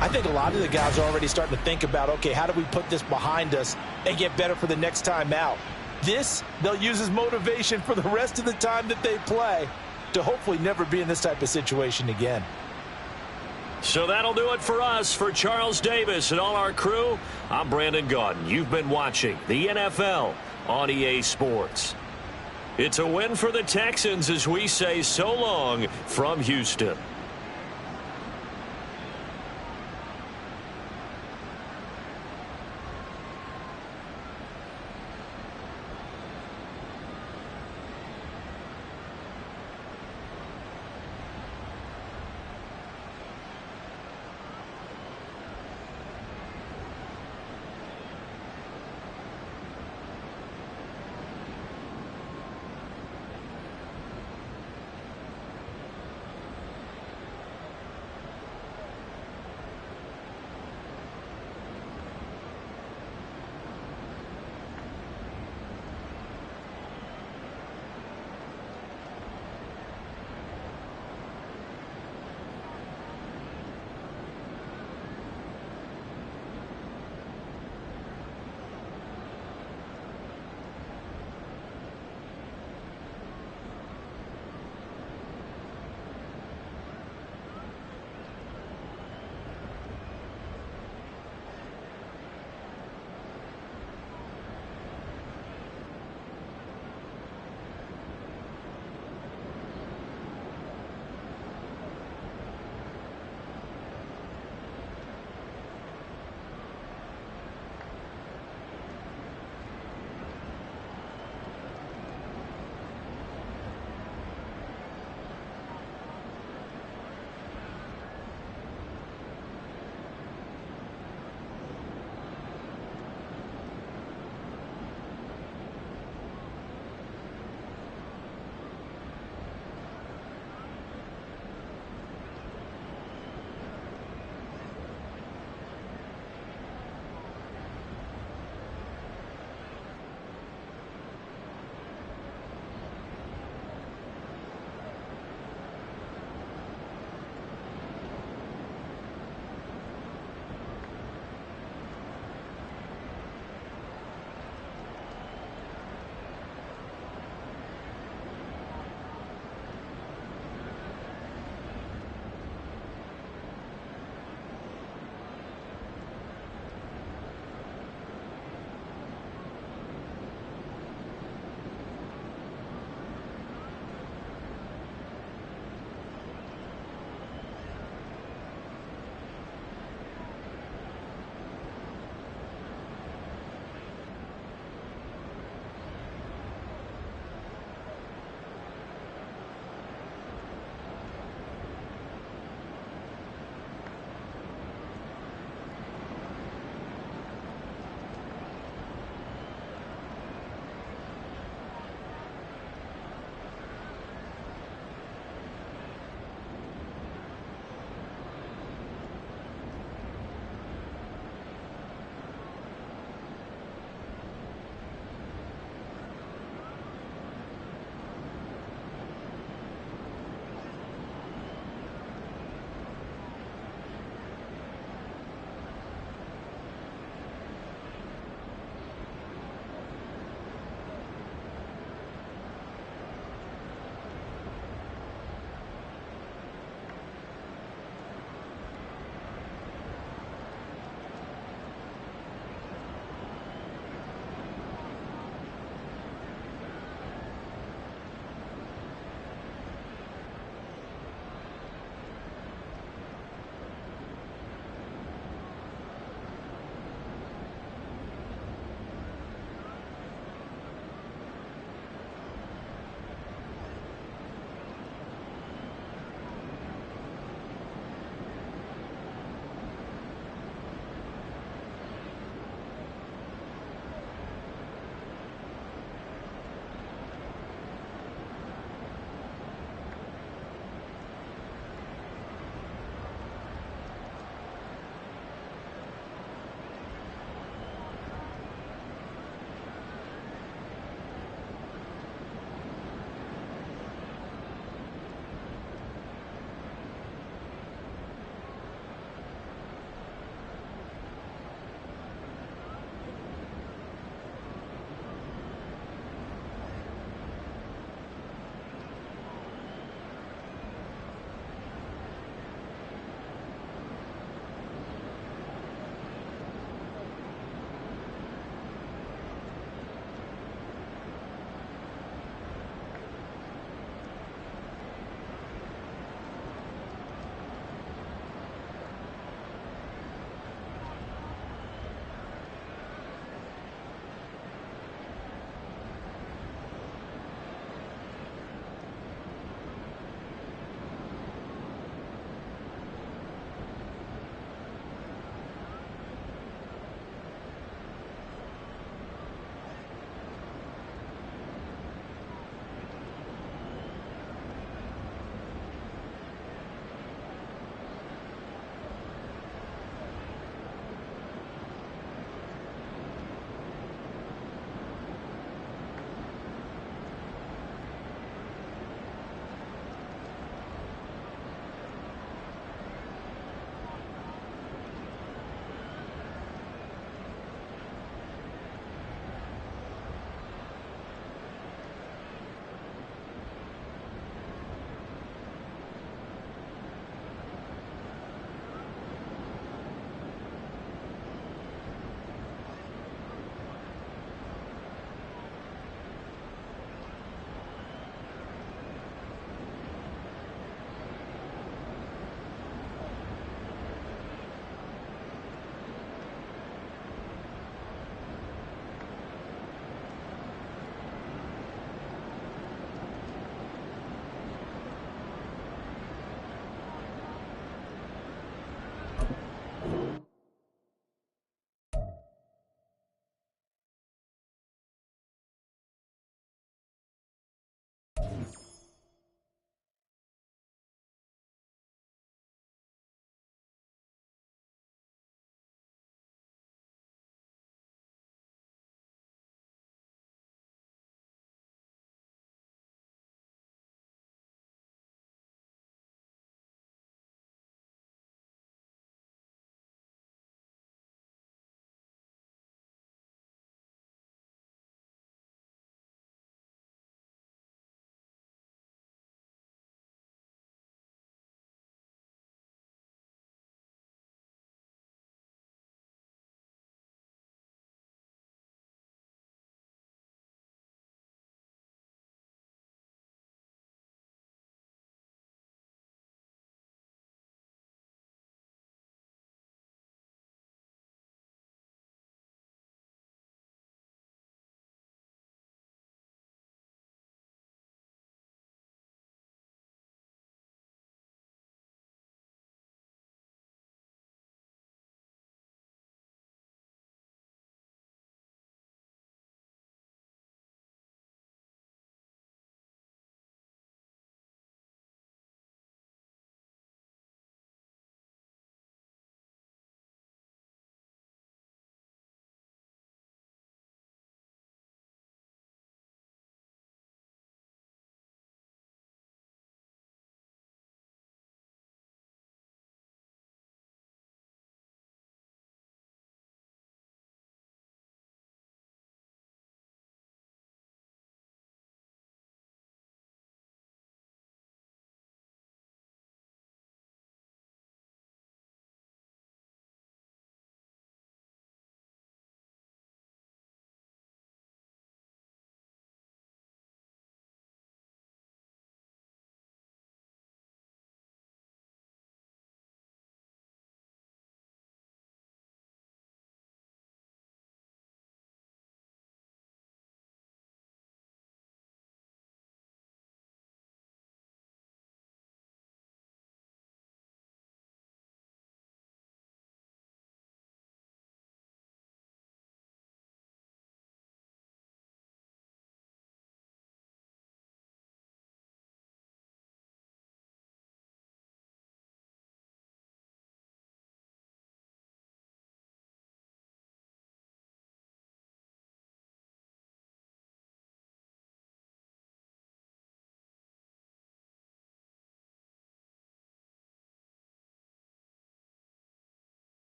I think a lot of the guys are already starting to think about, okay, how do we put this behind us and get better for the next time out? This, they'll use as motivation for the rest of the time that they play to hopefully never be in this type of situation again. So that'll do it for us. For Charles Davis and all our crew, I'm Brandon Gaudin. You've been watching the NFL on EA Sports. It's a win for the Texans as we say so long from Houston.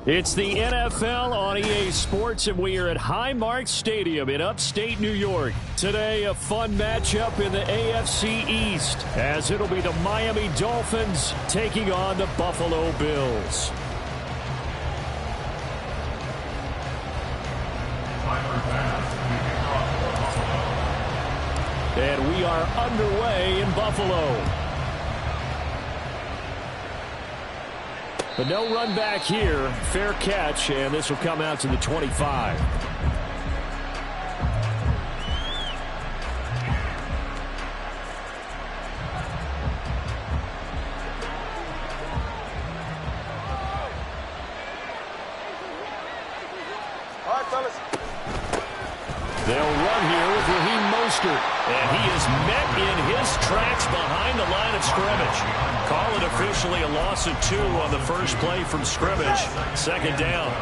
It's the NFL on EA Sports, and we are at Highmark Stadium in upstate New York. Today, a fun matchup in the AFC East, as it'll be the Miami Dolphins taking on the Buffalo Bills. And we are underway in Buffalo. But no run back here. Fair catch, and this will come out to the 25. All right, fellas. They'll run here with Raheem Mostert. And he is met in his tracks behind the line of scrimmage. Call it officially a loss of 2 on the first play from scrimmage. Second down.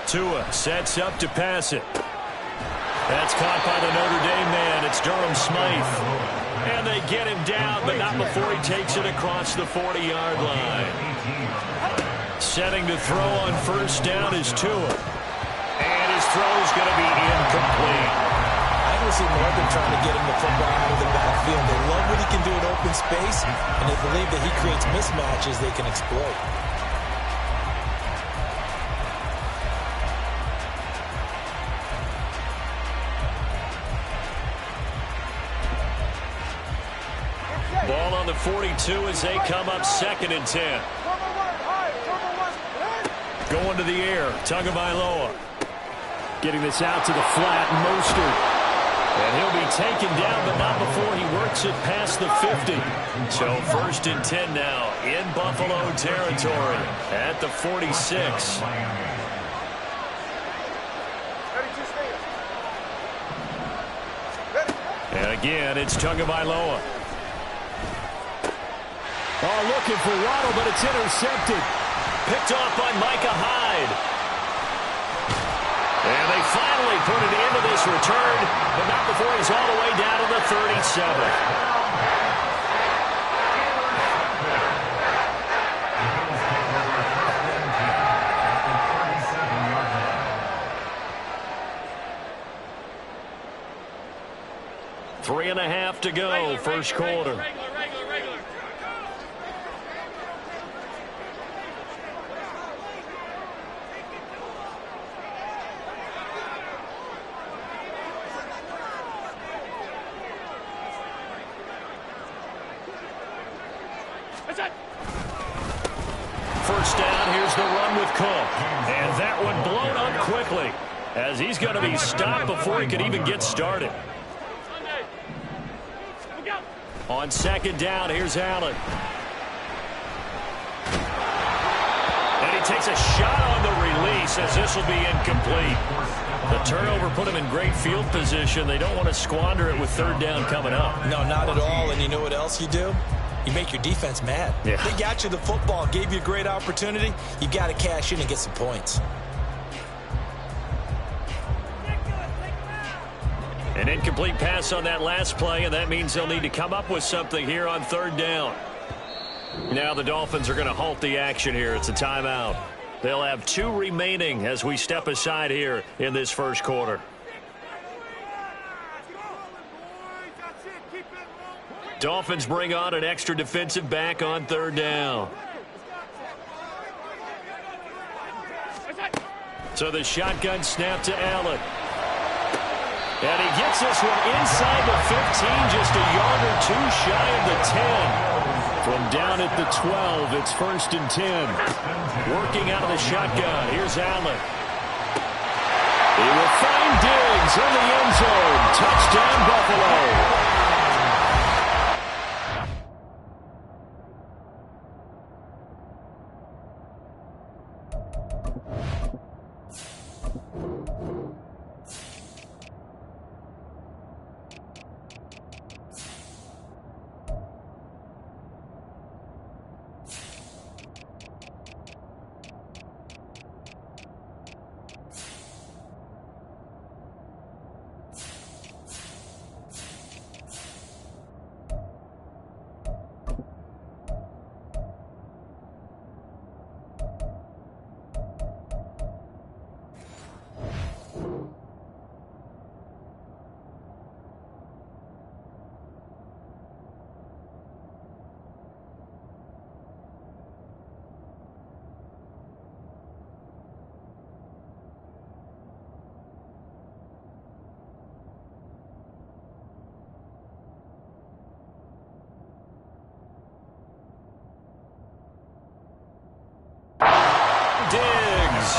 Tua sets up to pass it. That's caught by the Notre Dame man. It's Durham Smythe. And they get him down, but not before he takes it across the 40-yard line. Setting to throw on first down is Tua. And his throw is going to be incomplete. I don't see more than trying to get him the football out of the backfield. They love what he can do in open space, and they believe that he creates mismatches they can exploit. Ball on the 42 as they come up 2nd and 10. Going to the air, Tagovailoa. Getting this out to the flat, Mostert. And he'll be taken down, but not before he works it past the 50. So 1st and 10 now in Buffalo territory at the 46. And again, it's Tagovailoa. Oh, looking for Waddle, but it's intercepted. Picked off by Micah Hyde. And they finally put it into this return, but not before he's all the way down to the 37. Three and a half to go, first quarter. First down, here's the run with Cook. And that one blown up quickly, as he's going to be stopped before he can even get started. On 2nd down, here's Allen. And he takes a shot on the release, as this will be incomplete. The turnover put him in great field position. They don't want to squander it with 3rd down coming up. No, not at all. And you know what else you do? You make your defense mad. Yeah. They got you the football, gave you a great opportunity. You got to cash in and get some points. An incomplete pass on that last play, and that means they'll need to come up with something here on 3rd down. Now the Dolphins are going to halt the action here. It's a timeout. They'll have 2 remaining as we step aside here in this first quarter. Dolphins bring on an extra defensive back on 3rd down. So the shotgun snap to Allen. And he gets this one inside the 15, just a yard or 2 shy of the 10. From down at the 12, it's 1st and 10. Working out of the shotgun. Here's Allen. He will find Diggs in the end zone. Touchdown, Buffalo. Diggs,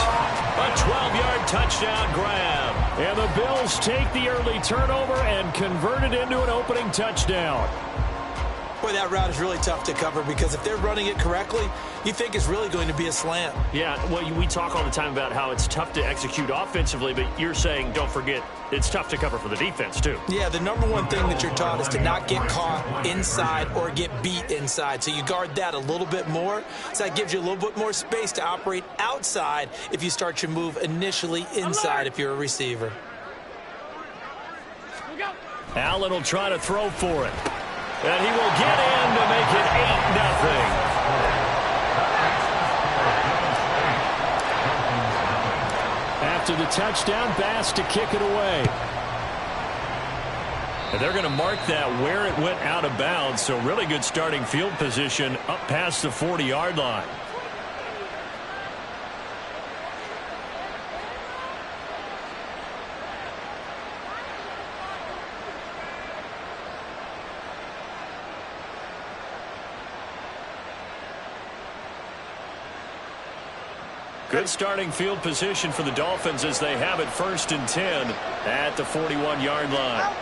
a 12-yard touchdown grab. And the Bills take the early turnover and convert it into an opening touchdown. Boy, that route is really tough to cover because if they're running it correctly, you think it's really going to be a slant. Yeah, well, we talk all the time about how it's tough to execute offensively, but you're saying, don't forget, it's tough to cover for the defense, too. Yeah, the number one thing that you're taught is to not get caught inside or get beat inside. So you guard that a little bit more. So that gives you a little bit more space to operate outside if you start your move initially inside if you're a receiver. Allen will try to throw for it. And he will get in to make it 8-0. After the touchdown, Bass to kick it away. And they're going to mark that where it went out of bounds. So really good starting field position up past the 40-yard line. Good starting field position for the Dolphins as they have it 1st and 10 at the 41-yard line.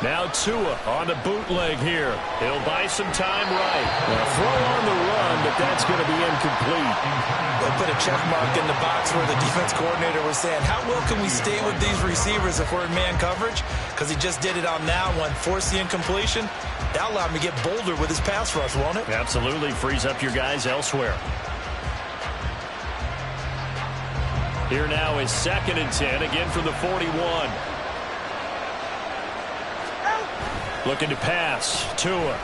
Now Tua on the bootleg here. He'll buy some time right. A throw on the run, but that's going to be incomplete. They'll put a check mark in the box where the defense coordinator was saying, how well can we stay with these receivers if we're in man coverage? Because he just did it on that one. Force the incompletion. That'll allow him to get bolder with his pass rush, won't it? Absolutely. Frees up your guys elsewhere. Here now is 2nd and 10, again from the 41. Looking to pass. Tua.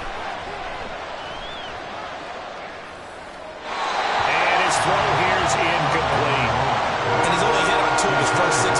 And his throw here is incomplete. And he's only hit on 2 of his first 6.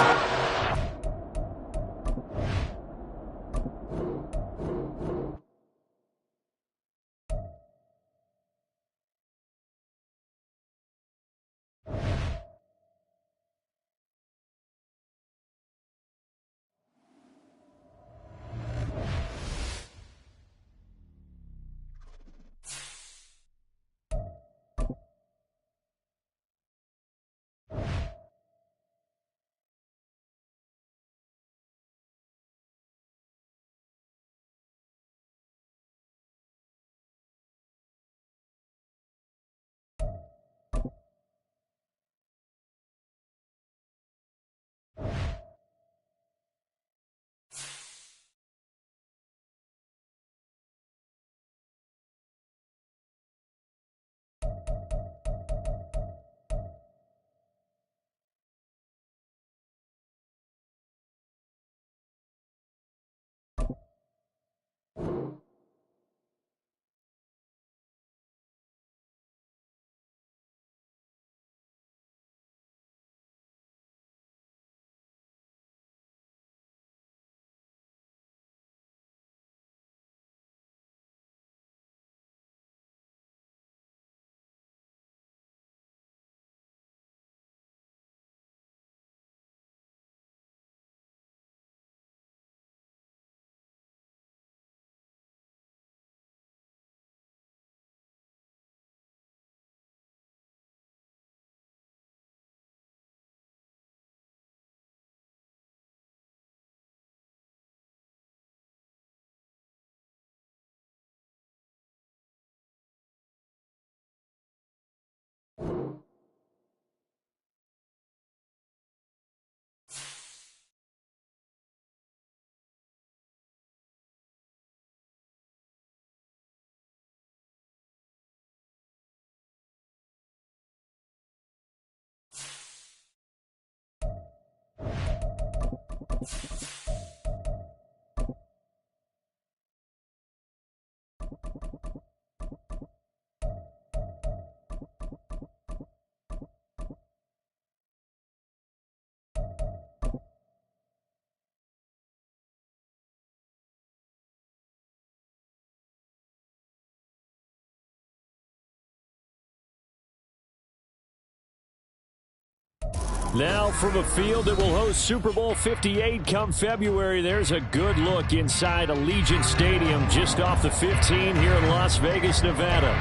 Now from a field that will host Super Bowl 58 come February, there's a good look inside Allegiant Stadium just off the 15 here in Las Vegas, Nevada.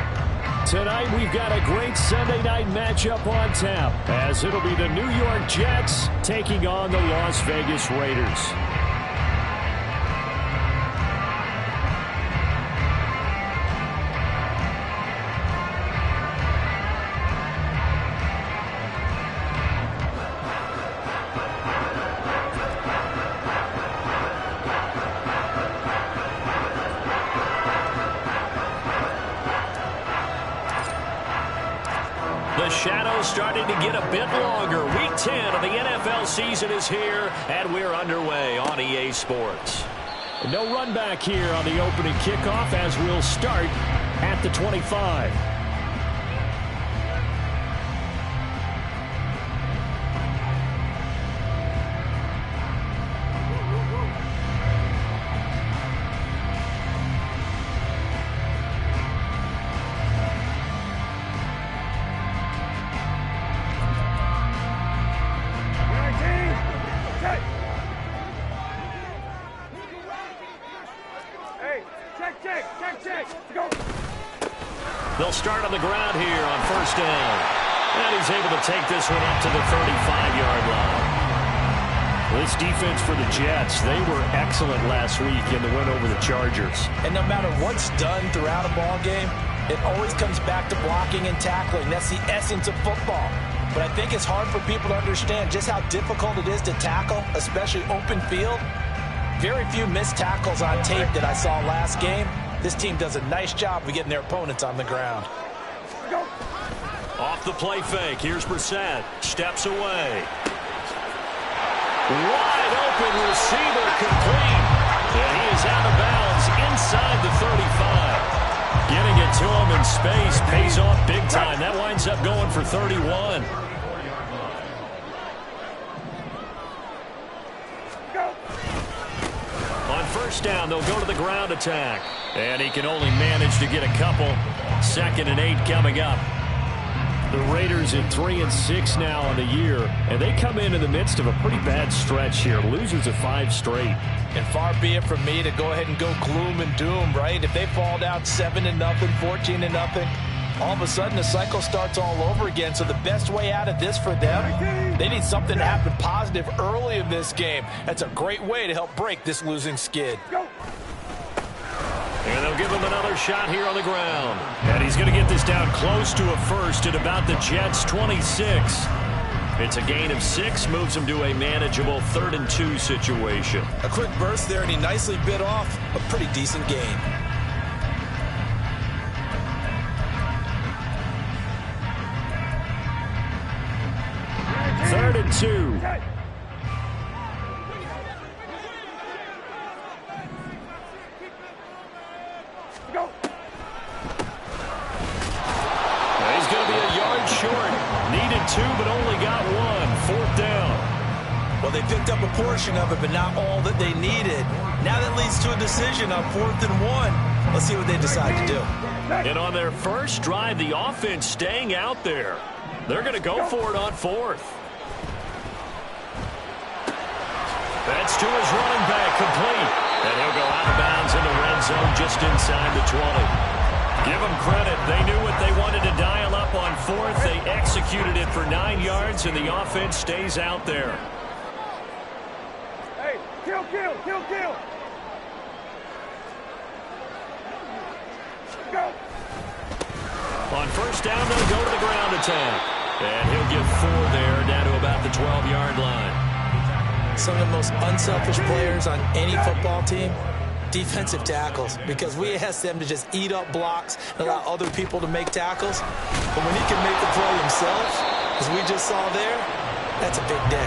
Tonight we've got a great Sunday night matchup on tap as it'll be the New York Jets taking on the Las Vegas Raiders. The shadow's starting to get a bit longer. Week 10 of the NFL season is here, and we're underway on EA Sports. No run back here on the opening kickoff as we'll start at the 25. They'll start on the ground here on first down. And he's able to take this one up to the 35-yard line. This defense for the Jets, they were excellent last week in the win over the Chargers. And no matter what's done throughout a ball game, it always comes back to blocking and tackling. That's the essence of football. But I think it's hard for people to understand just how difficult it is to tackle, especially open field. Very few missed tackles on tape that I saw last game. This team does a nice job of getting their opponents on the ground. Off the play fake. Here's Brissett. Steps away. Wide open receiver complete. And he is out of bounds inside the 35. Getting it to him in space pays off big time. That winds up going for 31. On first down, they'll go to the ground attack. And he can only manage to get a couple. 2nd and 8 coming up. The Raiders at 3-6 now on the year, and they come in the midst of a pretty bad stretch here. Losers of 5 straight. And far be it from me to go ahead and go gloom and doom, right? If they fall down 7-0, 14-0, all of a sudden the cycle starts all over again. So the best way out of this for them, they need something to happen positive early in this game. That's a great way to help break this losing skid. And they'll give him another shot here on the ground. And he's going to get this down close to a first at about the Jets' 26. It's a gain of 6, moves him to a manageable 3rd and 2 situation. A quick burst there, and he nicely bit off a pretty decent gain. Third and 2. He's going to be a yard short. Needed 2, but only got 1. 4th down. Well, they picked up a portion of it, but not all that they needed. Now that leads to a decision on 4th and 1. Let's see what they decide to do. And on their first drive, the offense staying out there. They're going to go for it on 4th. That's to his running back, complete. And he'll go out of bounds in the red zone just inside the 20. Give them credit. They knew what they wanted to dial up on 4th. They executed it for 9 yards, and the offense stays out there. Hey, kill, kill, kill, kill. Go. On first down, they'll go to the ground attack. And he'll get 4 there, down to about the 12-yard line. Some of the most unselfish players on any football team, defensive tackles, because we ask them to just eat up blocks and allow other people to make tackles. But when he can make the play himself, as we just saw there, that's a big day.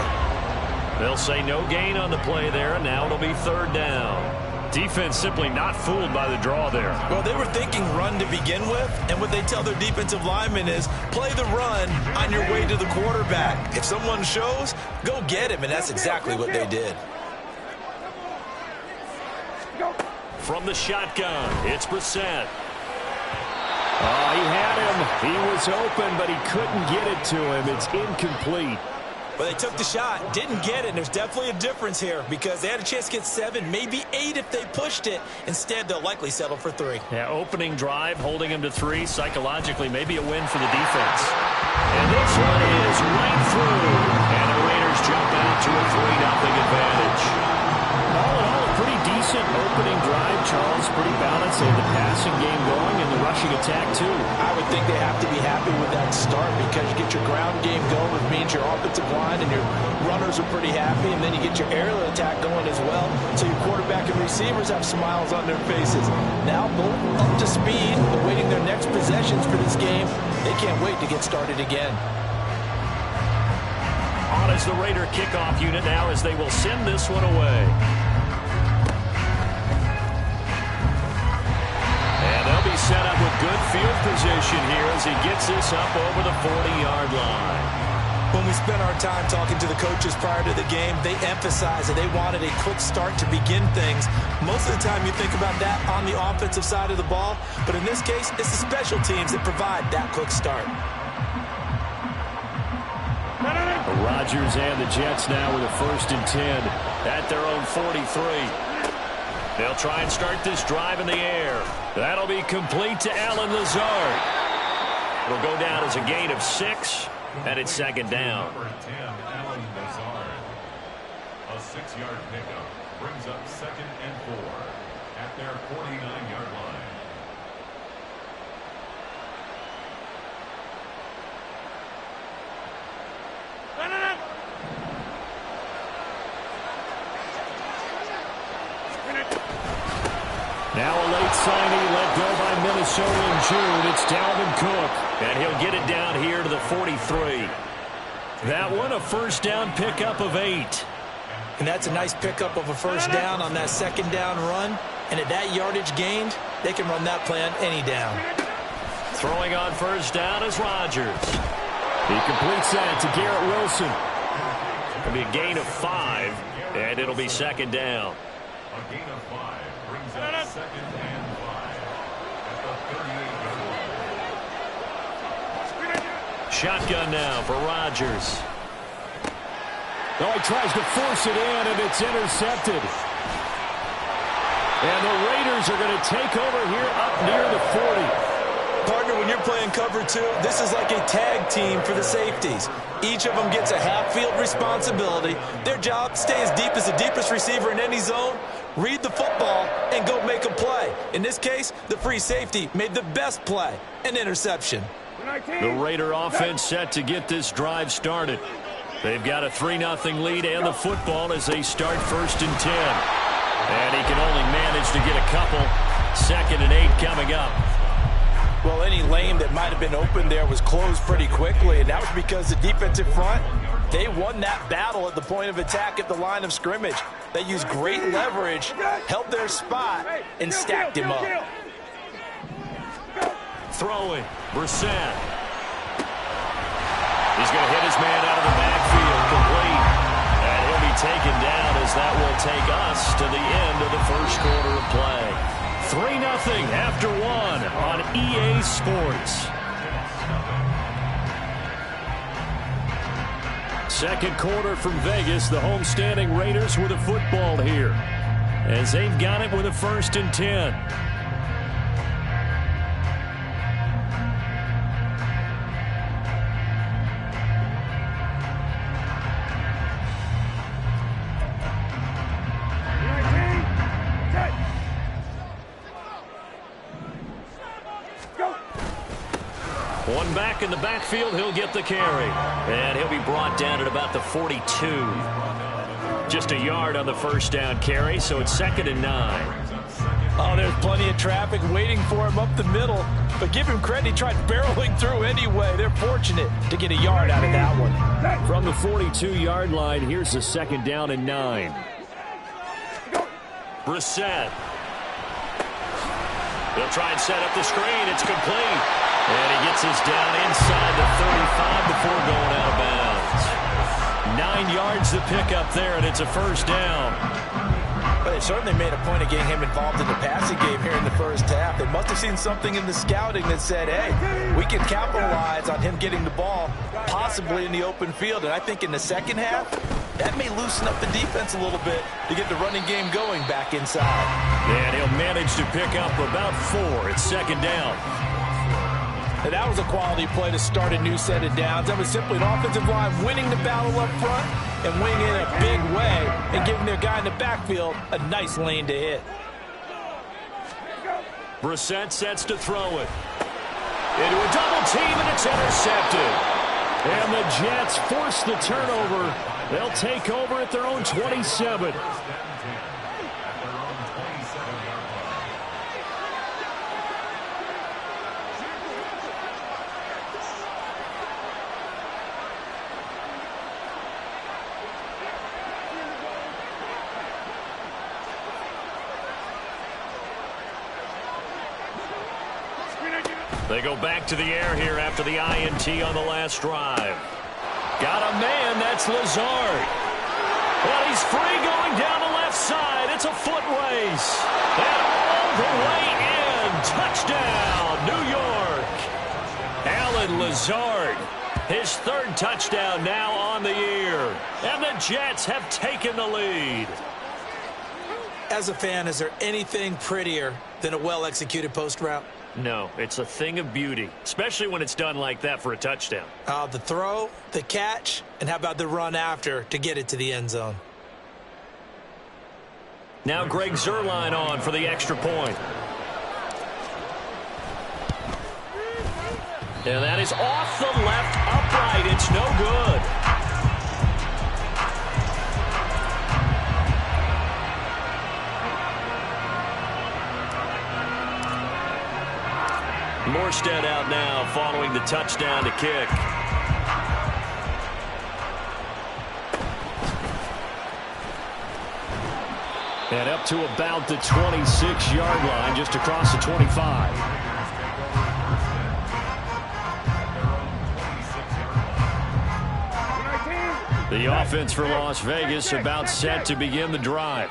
They'll say no gain on the play there, and now it'll be third down. Defense simply not fooled by the draw there. Well, they were thinking run to begin with, and what they tell their defensive linemen is play the run on your way to the quarterback. If someone shows, go get him, and that's exactly what they did. From the shotgun, it's Brissett. Oh, he had him. He was open, but he couldn't get it to him. It's incomplete. But they took the shot, didn't get it, and there's definitely a difference here because they had a chance to get 7, maybe 8 if they pushed it. Instead, they'll likely settle for 3. Yeah, opening drive, holding him to 3, psychologically maybe a win for the defense. And this one is right through. And the Raiders jump out to a 3-0 advantage. All in all, a pretty decent opening drive, Charles. Pretty balanced. They had the passing game going and the rushing attack, too. I would think they have to be happy with that start because you get your ground game going, which means your offensive line and your runners are pretty happy, and then you get your aerial attack going as well, so your quarterback and receivers have smiles on their faces. Now both up to speed, awaiting their next possessions for this game. They can't wait to get started again. On is the Raider kickoff unit now as they will send this one away. And they'll be set up with good field position here as he gets this up over the 40-yard line. When we spent our time talking to the coaches prior to the game, they emphasized that they wanted a quick start to begin things. Most of the time you think about that on the offensive side of the ball, but in this case, it's the special teams that provide that quick start. Rodgers and the Jets now with a 1st and 10 at their own 43. They'll try and start this drive in the air. That'll be complete to Allen Lazard. It'll go down as a gain of 6, and it's 2nd down. Number 10, Allen Lazard. A 6-yard pickup brings up 2nd and 4 at their 49-yard line. Now a late signing let go by Minnesota in June. It's Dalvin Cook. And he'll get it down here to the 43. That one a 1st down pickup of 8. And that's a nice pickup of a 1st down on that 2nd down run. And at that yardage gained, they can run that play on any down. Throwing on 1st down is Rodgers. He completes that to Garrett Wilson. It'll be a gain of 5, and it'll be 2nd down. A gain of 5 brings up 2nd and 5 at the 38-yard line. Shotgun now for Rodgers. Oh, he tries to force it in, and it's intercepted. And the Raiders are going to take over here up near the 40. Partner, when you're playing cover 2, this is like a tag team for the safeties. Each of them gets a half-field responsibility. Their job, stay as deep as the deepest receiver in any zone, read the football, and go make a play. In this case, the free safety made the best play, an interception. The Raider offense set to get this drive started. They've got a 3-0 lead and the football as they start 1st and 10. And he can only manage to get a couple. 2nd and 8 coming up. Well, any lane that might have been open there was closed pretty quickly, and that was because the defensive front, they won that battle at the point of attack at the line of scrimmage. They used great leverage, held their spot, and stacked him up. Throwing, Brissett. He's going to hit his man out of the backfield, complete. And he'll be taken down as that will take us to the end of the 1st quarter of play. 3-0 after 1 on EA Sports. 2nd quarter from Vegas. The homestanding Raiders with a football here as they've got it with a 1st and 10. One back in the backfield, he'll get the carry. And he'll be brought down at about the 42. Just a yard on the 1st down carry, so it's 2nd and 9. Oh, there's plenty of traffic waiting for him up the middle. But give him credit, he tried barreling through anyway. They're fortunate to get a yard out of that one. From the 42-yard line, here's the 2nd down and 9. Brissett. They'll try and set up the screen. It's complete. And he gets us down inside the 35 before going out of bounds. 9 yards to pick up there, and it's a 1st down. But they certainly made a point of getting him involved in the passing game here in the 1st half. They must have seen something in the scouting that said, hey, we can capitalize on him getting the ball, possibly in the open field. And I think in the 2nd half, that may loosen up the defense a little bit to get the running game going back inside. And he'll manage to pick up about 4. It's 2nd down. And that was a quality play to start a new set of downs. That was simply an offensive line winning the battle up front and winning in a big way and giving their guy in the backfield a nice lane to hit. Brissett sets to throw it. Into a double team, and it's intercepted. And the Jets force the turnover. They'll take over at their own 27. They go back to the air here after the INT on the last drive. Got a man, that's Lazard. Well, he's free going down the left side. It's a foot race. And all the way in. Touchdown, New York. Allen Lazard, his 3rd touchdown now on the year. And the Jets have taken the lead. As a fan, is there anything prettier than a well-executed post route? No, it's a thing of beauty, especially when it's done like that for a touchdown. The throw, the catch, and how about the run after to get it to the end zone? Now Greg Zuerlein on for the extra point. And that is off the left upright. It's no good. Morstead out now following the touchdown to kick. And up to about the 26-yard line, just across the 25. The offense for Las Vegas about set to begin the drive.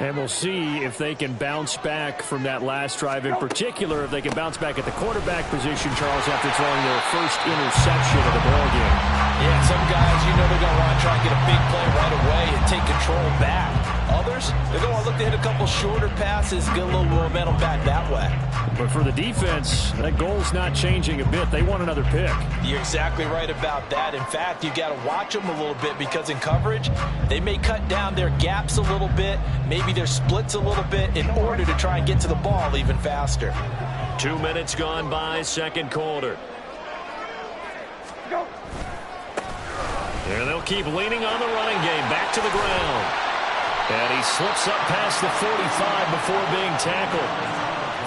And we'll see if they can bounce back from that last drive. In particular, if they can bounce back at the quarterback position, Charles, after throwing their first interception of the ballgame. Yeah, some guys, you know, they're going to want to try and get a big play right away and take control back. Others, they're going to want to look to hit a couple shorter passes, get a little momentum back that way. But for the defense, that goal's not changing a bit. They want another pick. You're exactly right about that. In fact, you've got to watch them a little bit because in coverage, they may cut down their gaps a little bit, maybe their splits a little bit in order to try and get to the ball even faster. 2 minutes gone by, 2nd quarter. And they'll keep leaning on the running game, back to the ground. And he slips up past the 45 before being tackled.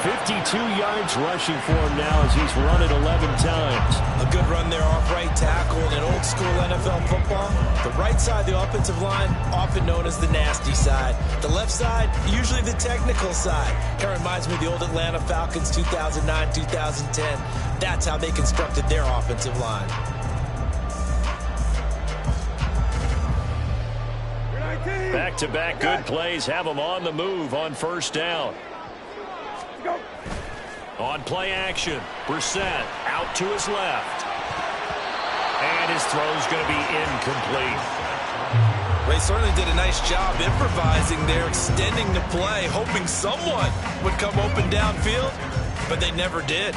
52 yards rushing for him now as he's run it 11 times. A good run there off right tackle in old school NFL football. The right side of the offensive line, often known as the nasty side. The left side, usually the technical side. Kind of reminds me of the old Atlanta Falcons 2009, 2010. That's how they constructed their offensive line. Back-to-back good plays have them on the move on 1st down. On play action, Brissett out to his left. And his throw's going to be incomplete. They certainly did a nice job improvising there, extending the play, hoping someone would come open downfield, but they never did.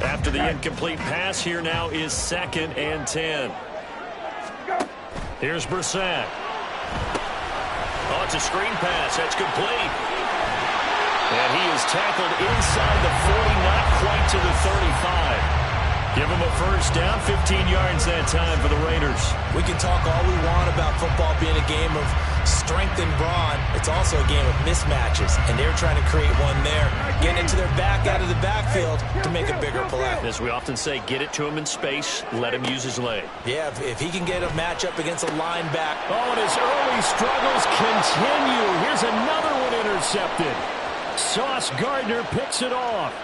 After the incomplete pass, here now is 2nd and 10. Here's Brissett. Oh, it's a screen pass. That's complete. And he is tackled inside the 40, not quite to the 35. Give them a first down, 15 yards that time for the Raiders. We can talk all we want about football being a game of strength and brawn. It's also a game of mismatches, and they're trying to create one there, getting it to their back out of the backfield to make a bigger play. As we often say, get it to him in space, let him use his leg. Yeah, if he can get a matchup against a linebacker. Oh, and his early struggles continue. Here's another one intercepted. Sauce Gardner picks it off.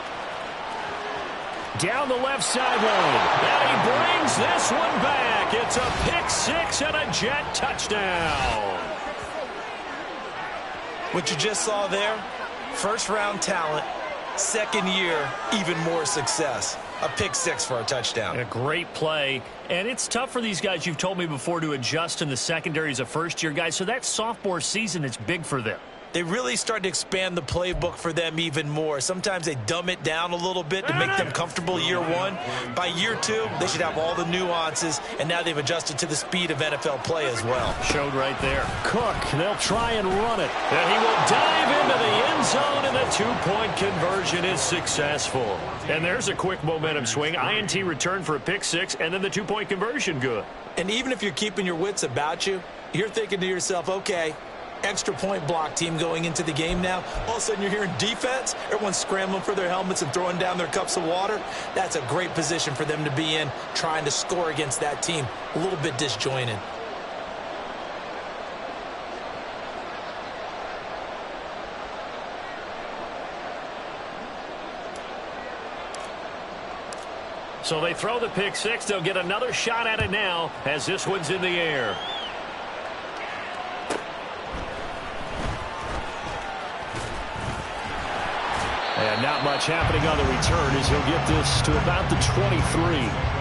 Down the left sideline. And he brings this one back. It's a pick six and a Jet touchdown. What you just saw there, first-round talent, second year, even more success. A pick six for a touchdown. A great play. And it's tough for these guys, you've told me before, to adjust in the secondary as a first-year guy. So that sophomore season is big for them. They really start to expand the playbook for them even more. Sometimes they dumb it down a little bit to make them comfortable year one. By year two, they should have all the nuances, and now they've adjusted to the speed of NFL play as well. Showed right there. Cook, they'll try and run it. And he will dive into the end zone, and the two-point conversion is successful. And there's a quick momentum swing. INT return for a pick six, and then the two-point conversion good. And even if you're keeping your wits about you, you're thinking to yourself, okay, extra point block team going into the game now. All of a sudden you're hearing defense. Everyone's scrambling for their helmets and throwing down their cups of water. That's a great position for them to be in, trying to score against that team. A little bit disjointed. So they throw the pick six. They'll get another shot at it now as this one's in the air. And not much happening on the return as he'll get this to about the 23.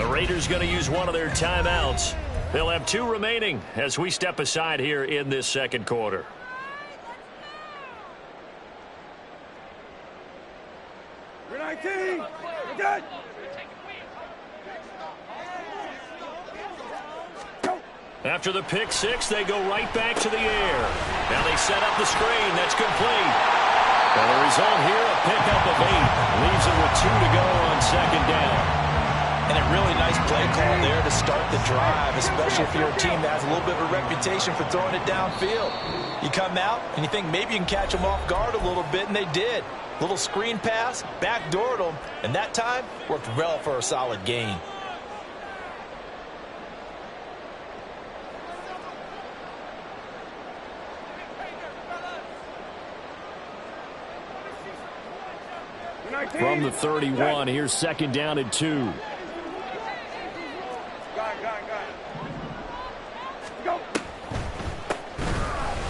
Raiders going to use one of their timeouts. They'll have two remaining as we step aside here in this second quarter. You're 19. You're good. After the pick six, they go right back to the air. Now they set up the screen. That's complete. And the result here, a pickup of 8. Leaves them with 2 to go on second down. And a really nice play call there to start the drive, especially if you're a team that has a little bit of a reputation for throwing it downfield. You come out and you think maybe you can catch them off guard a little bit, and they did. Little screen pass, backdoored them, and that time worked well for a solid gain. From the 31, here's second down and 2.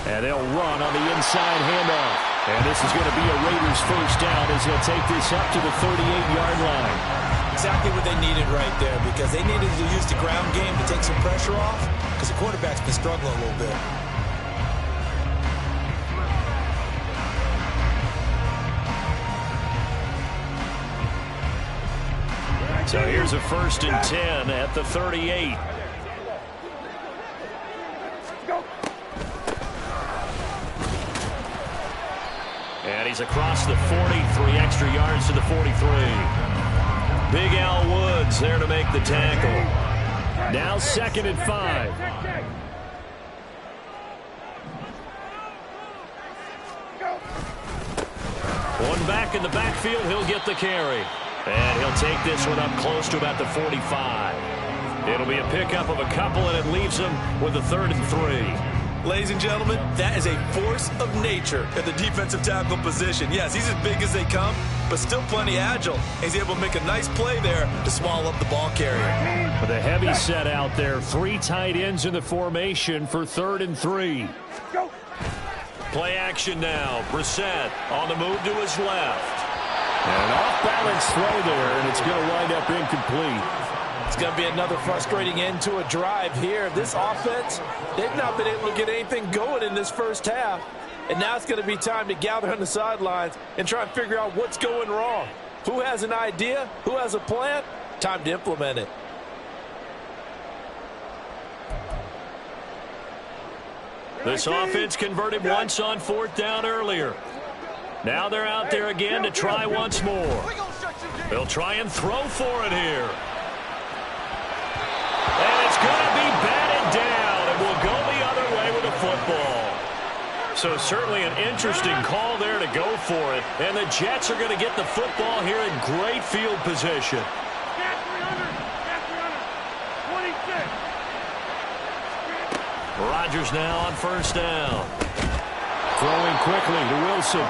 And they'll run on the inside handoff. And this is going to be a Raiders first down as they'll take this up to the 38-yard line. Exactly what they needed right there, because they needed to use the ground game to take some pressure off, because the quarterback's been struggling a little bit. So here's a 1st and 10 at the 38. And he's across the 40, 3 extra yards to the 43. Big Al Woods there to make the tackle. Now 2nd and 5. One back in the backfield, he'll get the carry. And he'll take this one up close to about the 45. It'll be a pickup of a couple, and it leaves him with a 3rd and 3. Ladies and gentlemen, that is a force of nature at the defensive tackle position. Yes, he's as big as they come, but still plenty agile. He's able to make a nice play there to swallow up the ball carrier. With a heavy set out there, 3 tight ends in the formation for 3rd and 3. Go. Play action now. Brissett on the move to his left. An off-balance throw there, and it's going to wind up incomplete. It's going to be another frustrating end to a drive here. This offense, they've not been able to get anything going in this first half. And now it's going to be time to gather on the sidelines and try and figure out what's going wrong. Who has an idea? Who has a plan? Time to implement it. This offense converted once on 4th down earlier. Now they're out there again to try once more. They'll try and throw for it here. And it's going to be batted down, and we'll go the other way with the football. So certainly an interesting call there to go for it. And the Jets are going to get the football here in great field position. Get 300. Get 300. 26. Rodgers now on 1st down. Throwing quickly to Wilson.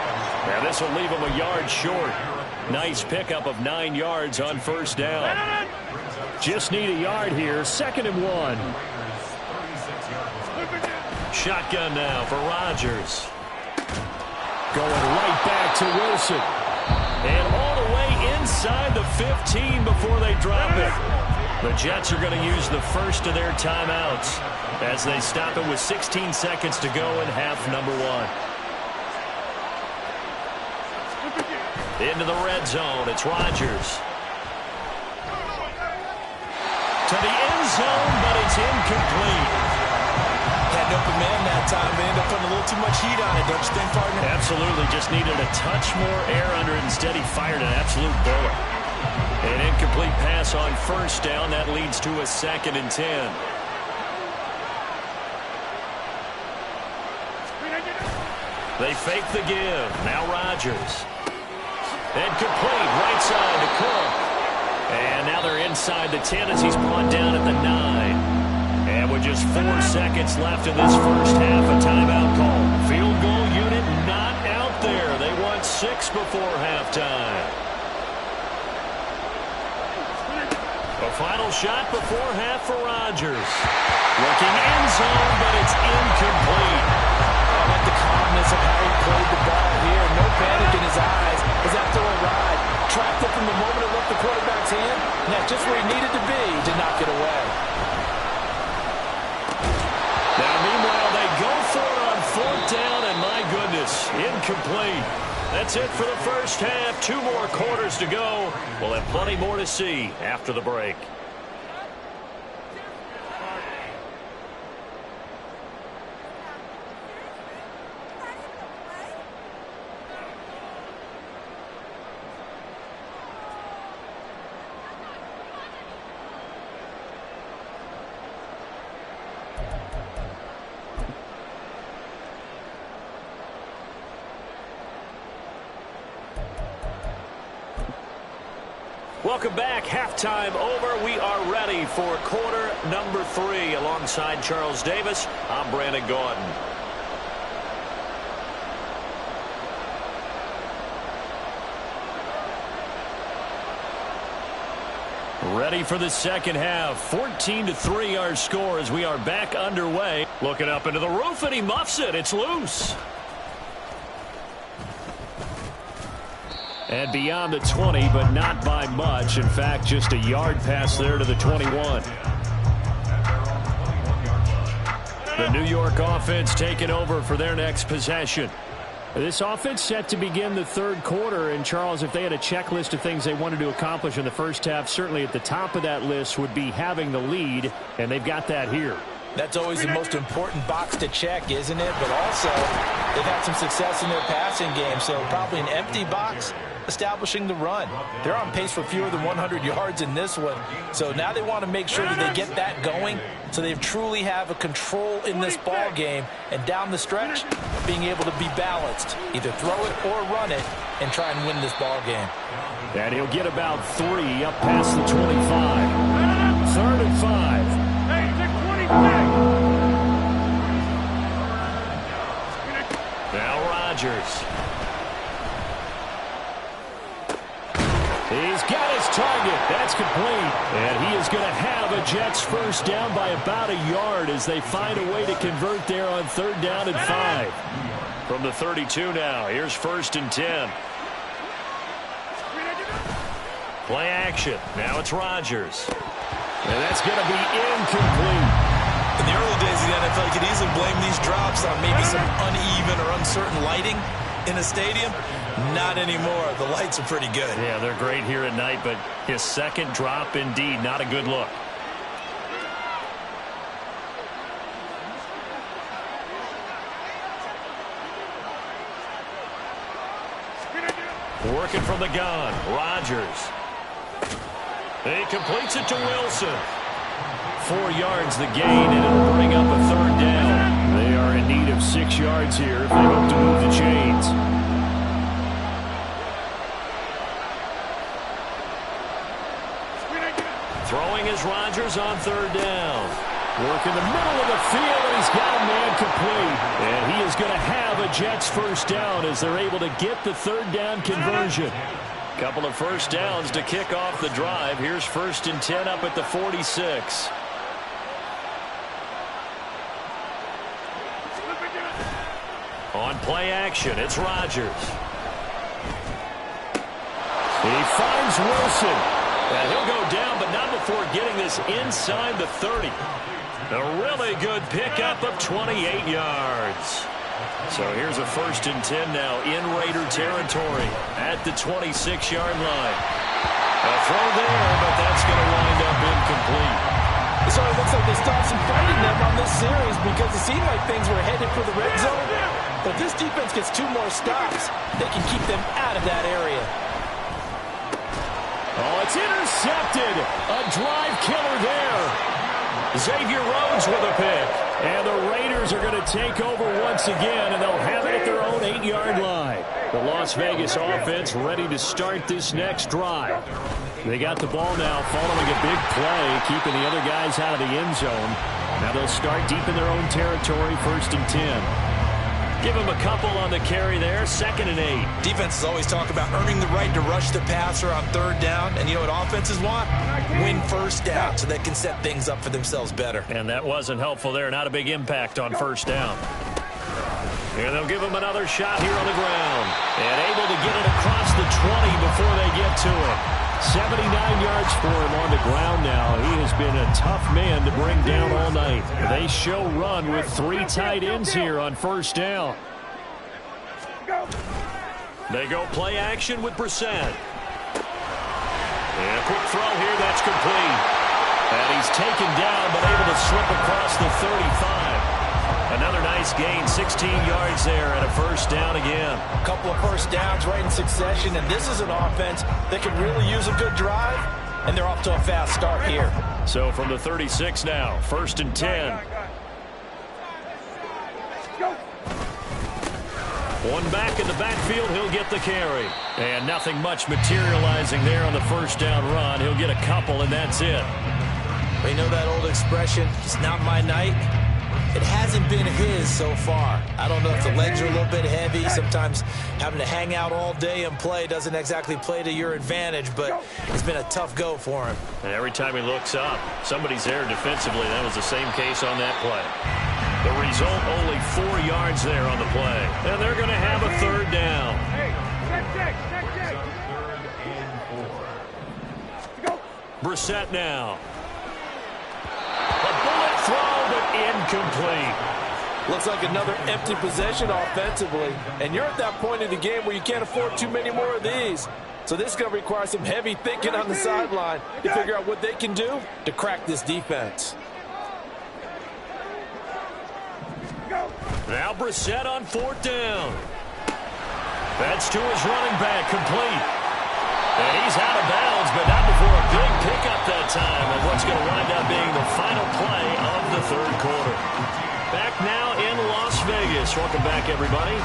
Now this will leave him a yard short. Nice pickup of 9 yards on 1st down. Just need a yard here. 2nd and 1. Shotgun now for Rodgers. Going right back to Wilson. And all the way inside the 15 before they drop it. The Jets are going to use the first of their timeouts as they stop it with 16 seconds to go in half number 1. Into the red zone. It's Rodgers. To the end zone, but it's incomplete. Had an open man that time. They ended up putting a little too much heat on it, don't you think, partner? Absolutely. Just needed a touch more air under it. Instead, he fired an absolute bullet. An incomplete pass on 1st down. That leads to a 2nd and 10. They fake the give. Now Rodgers. And complete. Right side to Cook. And now they're inside the 10 as he's brought down at the 9. And with just 4 seconds left in this first half, a timeout call. Field goal unit not out there. They want 6 before halftime. A final shot before half for Rodgers. Looking end zone, but it's incomplete. I like the calmness of how he played the ball here. No panic in his eyes as that throw arrived. Tracked it from the moment it left the quarterback's hand. And that's just where he needed to be to knock it away. Now, meanwhile, they go for it on 4th down, and my goodness, incomplete. That's it for the first half. 2 more quarters to go. We'll have plenty more to see after the break. Welcome back. Halftime over. We are ready for quarter number 3. Alongside Charles Davis, I'm Brandon Gaudin. Ready for the second half. 14-3 our score as we are back underway. Looking up into the roof, and he muffs it. It's loose. And beyond the 20, but not by much. In fact, just a yard pass there to the 21. The New York offense taking over for their next possession. This offense set to begin the 3rd quarter. And, Charles, if they had a checklist of things they wanted to accomplish in the first half, certainly at the top of that list would be having the lead, and they've got that here. That's always the most important box to check, isn't it? But also, they've had some success in their passing game, so probably an empty box establishing the run. They're on pace for fewer than 100 yards in this one, so now they want to make sure that they get that going so they truly have a control in this ball game, and down the stretch, being able to be balanced, either throw it or run it, and try and win this ball game. And he'll get about 3 up past the 25. 3rd and 5. Hey, 626. Rodgers. He's got his target. That's complete. And he is going to have a Jets first down by about a yard as they find a way to convert there on 3rd down and 5. From the 32 now, here's 1st and 10. Play action. Now it's Rodgers. And that's going to be incomplete. In the early days of the NFL, you could easily blame these drops on maybe some uneven or uncertain lighting in a stadium. Not anymore. The lights are pretty good. Yeah, they're great here at night, but his second drop, indeed, not a good look. Working from the gun, Rodgers. He completes it to Wilson. 4 yards the gain, and it'll bring up a 3rd down. They are in need of 6 yards here if they hope to move the chains. Throwing is Rodgers on 3rd down. Work in the middle of the field, and he's got a man complete. And he is going to have a Jets first down as they're able to get the 3rd down conversion. Couple of first downs to kick off the drive. Here's 1st and 10 up at the 46. On play action, it's Rodgers. He finds Wilson. And he'll go down, but not before getting this inside the 30. A really good pickup of 28 yards. So here's a 1st and 10 now in Raider territory at the 26-yard line. A throw there, but that's going to wind up incomplete. So it looks like they stopped some fighting them on this series because it seemed like things were headed for the red zone. But if this defense gets 2 more stops, they can keep them out of that area. Oh, it's intercepted. A drive killer there. Xavier Rhodes with a pick. And the Raiders are going to take over once again, and they'll have it at their own 8-yard line. The Las Vegas offense ready to start this next drive. They got the ball now following a big play, keeping the other guys out of the end zone. Now they'll start deep in their own territory, 1st and 10. Give him a couple on the carry there, 2nd and 8. Defenses always talk about earning the right to rush the passer on 3rd down. And you know what offenses want? Win first down so they can set things up for themselves better. And that wasn't helpful there. Not a big impact on 1st down. And they'll give him another shot here on the ground. And able to get it across the 20 before they get to it. 79 yards for him on the ground now. He has been a tough man to bring down all night. They show run with 3 tight ends here on 1st down. They go play action with Brissett. And a quick throw here, that's complete. And he's taken down, but able to slip across the 35. Another nice gain, 16 yards there, and a 1st down again. A couple of first downs right in succession, and this is an offense that can really use a good drive, and they're off to a fast start here. So from the 36 now, 1st and 10. One back in the backfield, he'll get the carry. And nothing much materializing there on the 1st down run. He'll get a couple, and that's it. We know that old expression, it's not my night. It hasn't been his so far. I don't know if the legs are a little bit heavy. Sometimes having to hang out all day and play doesn't exactly play to your advantage, but it's been a tough go for him. And every time he looks up, somebody's there defensively. That was the same case on that play. The result, only 4 yards there on the play. And they're going to have a 3rd down. Brissett now. A bullet throw, but incomplete. Looks like another empty possession offensively. And you're at that point in the game where you can't afford too many more of these. So this is going to require some heavy thinking on the sideline to figure out what they can do to crack this defense. Now Brissett on 4th down. That's to his running back, complete. And he's out of bounds, but not before a big pickup that time of what's going to wind up being the final play of the 3rd quarter. Back now in Las Vegas. Welcome back, everybody.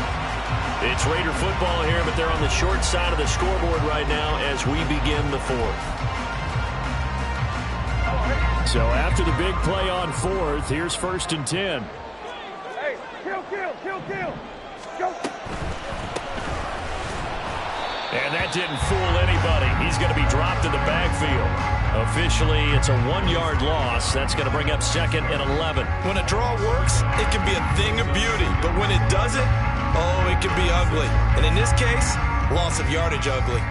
It's Raider football here, but they're on the short side of the scoreboard right now as we begin the 4th. So after the big play on 4th, here's 1st and 10. Hey, kill. Go. And that didn't fool anybody. He's going to be dropped in the backfield. Officially, it's a 1-yard loss. That's going to bring up 2nd and 11. When a draw works, it can be a thing of beauty. But when it doesn't, oh, it can be ugly. And in this case, loss of yardage ugly.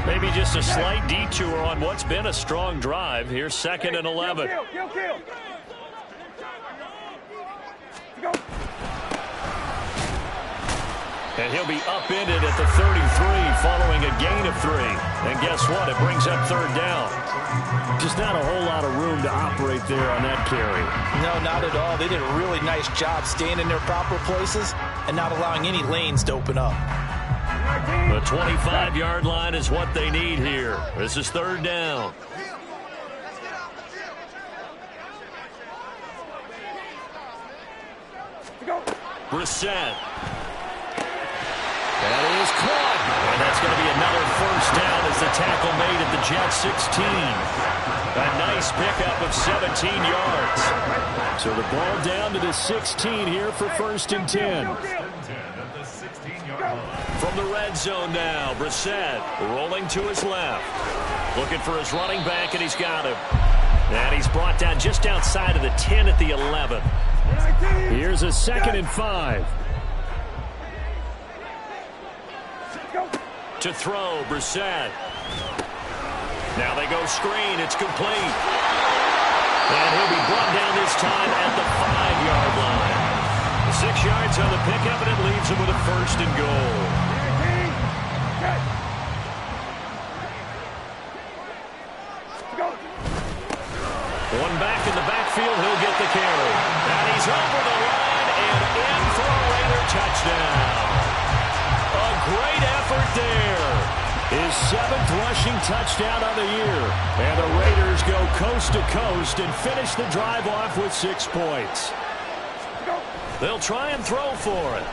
Maybe just a slight detour on what's been a strong drive. Here's 2nd and 11. Kill. And he'll be upended at the 33 following a gain of 3. And guess what? It brings up 3rd down. Just not a whole lot of room to operate there on that carry. No, not at all. They did a really nice job staying in their proper places and not allowing any lanes to open up. The 25-yard line is what they need here. This is 3rd down. Brissett. That is caught. And that's going to be another 1st down as the tackle made at the Jets 16. A nice pickup of 17 yards. So the ball down to the 16 here for 1st and 10. From the red zone now, Brissett rolling to his left. Looking for his running back, and he's got him. And he's brought down just outside of the 10 at the 11. Here's a 2nd and 5. To throw, Brissett. Now they go screen. It's complete. And he'll be brought down this time at the 5-yard line. 6 yards on the pickup, and it leaves him with a 1st and goal. One back in the backfield. He'll get the carry. And he's over the line and in for a Raider touchdown. A great effort there. His 7th rushing touchdown of the year. And the Raiders go coast to coast and finish the drive off with 6 points. They'll try and throw for it.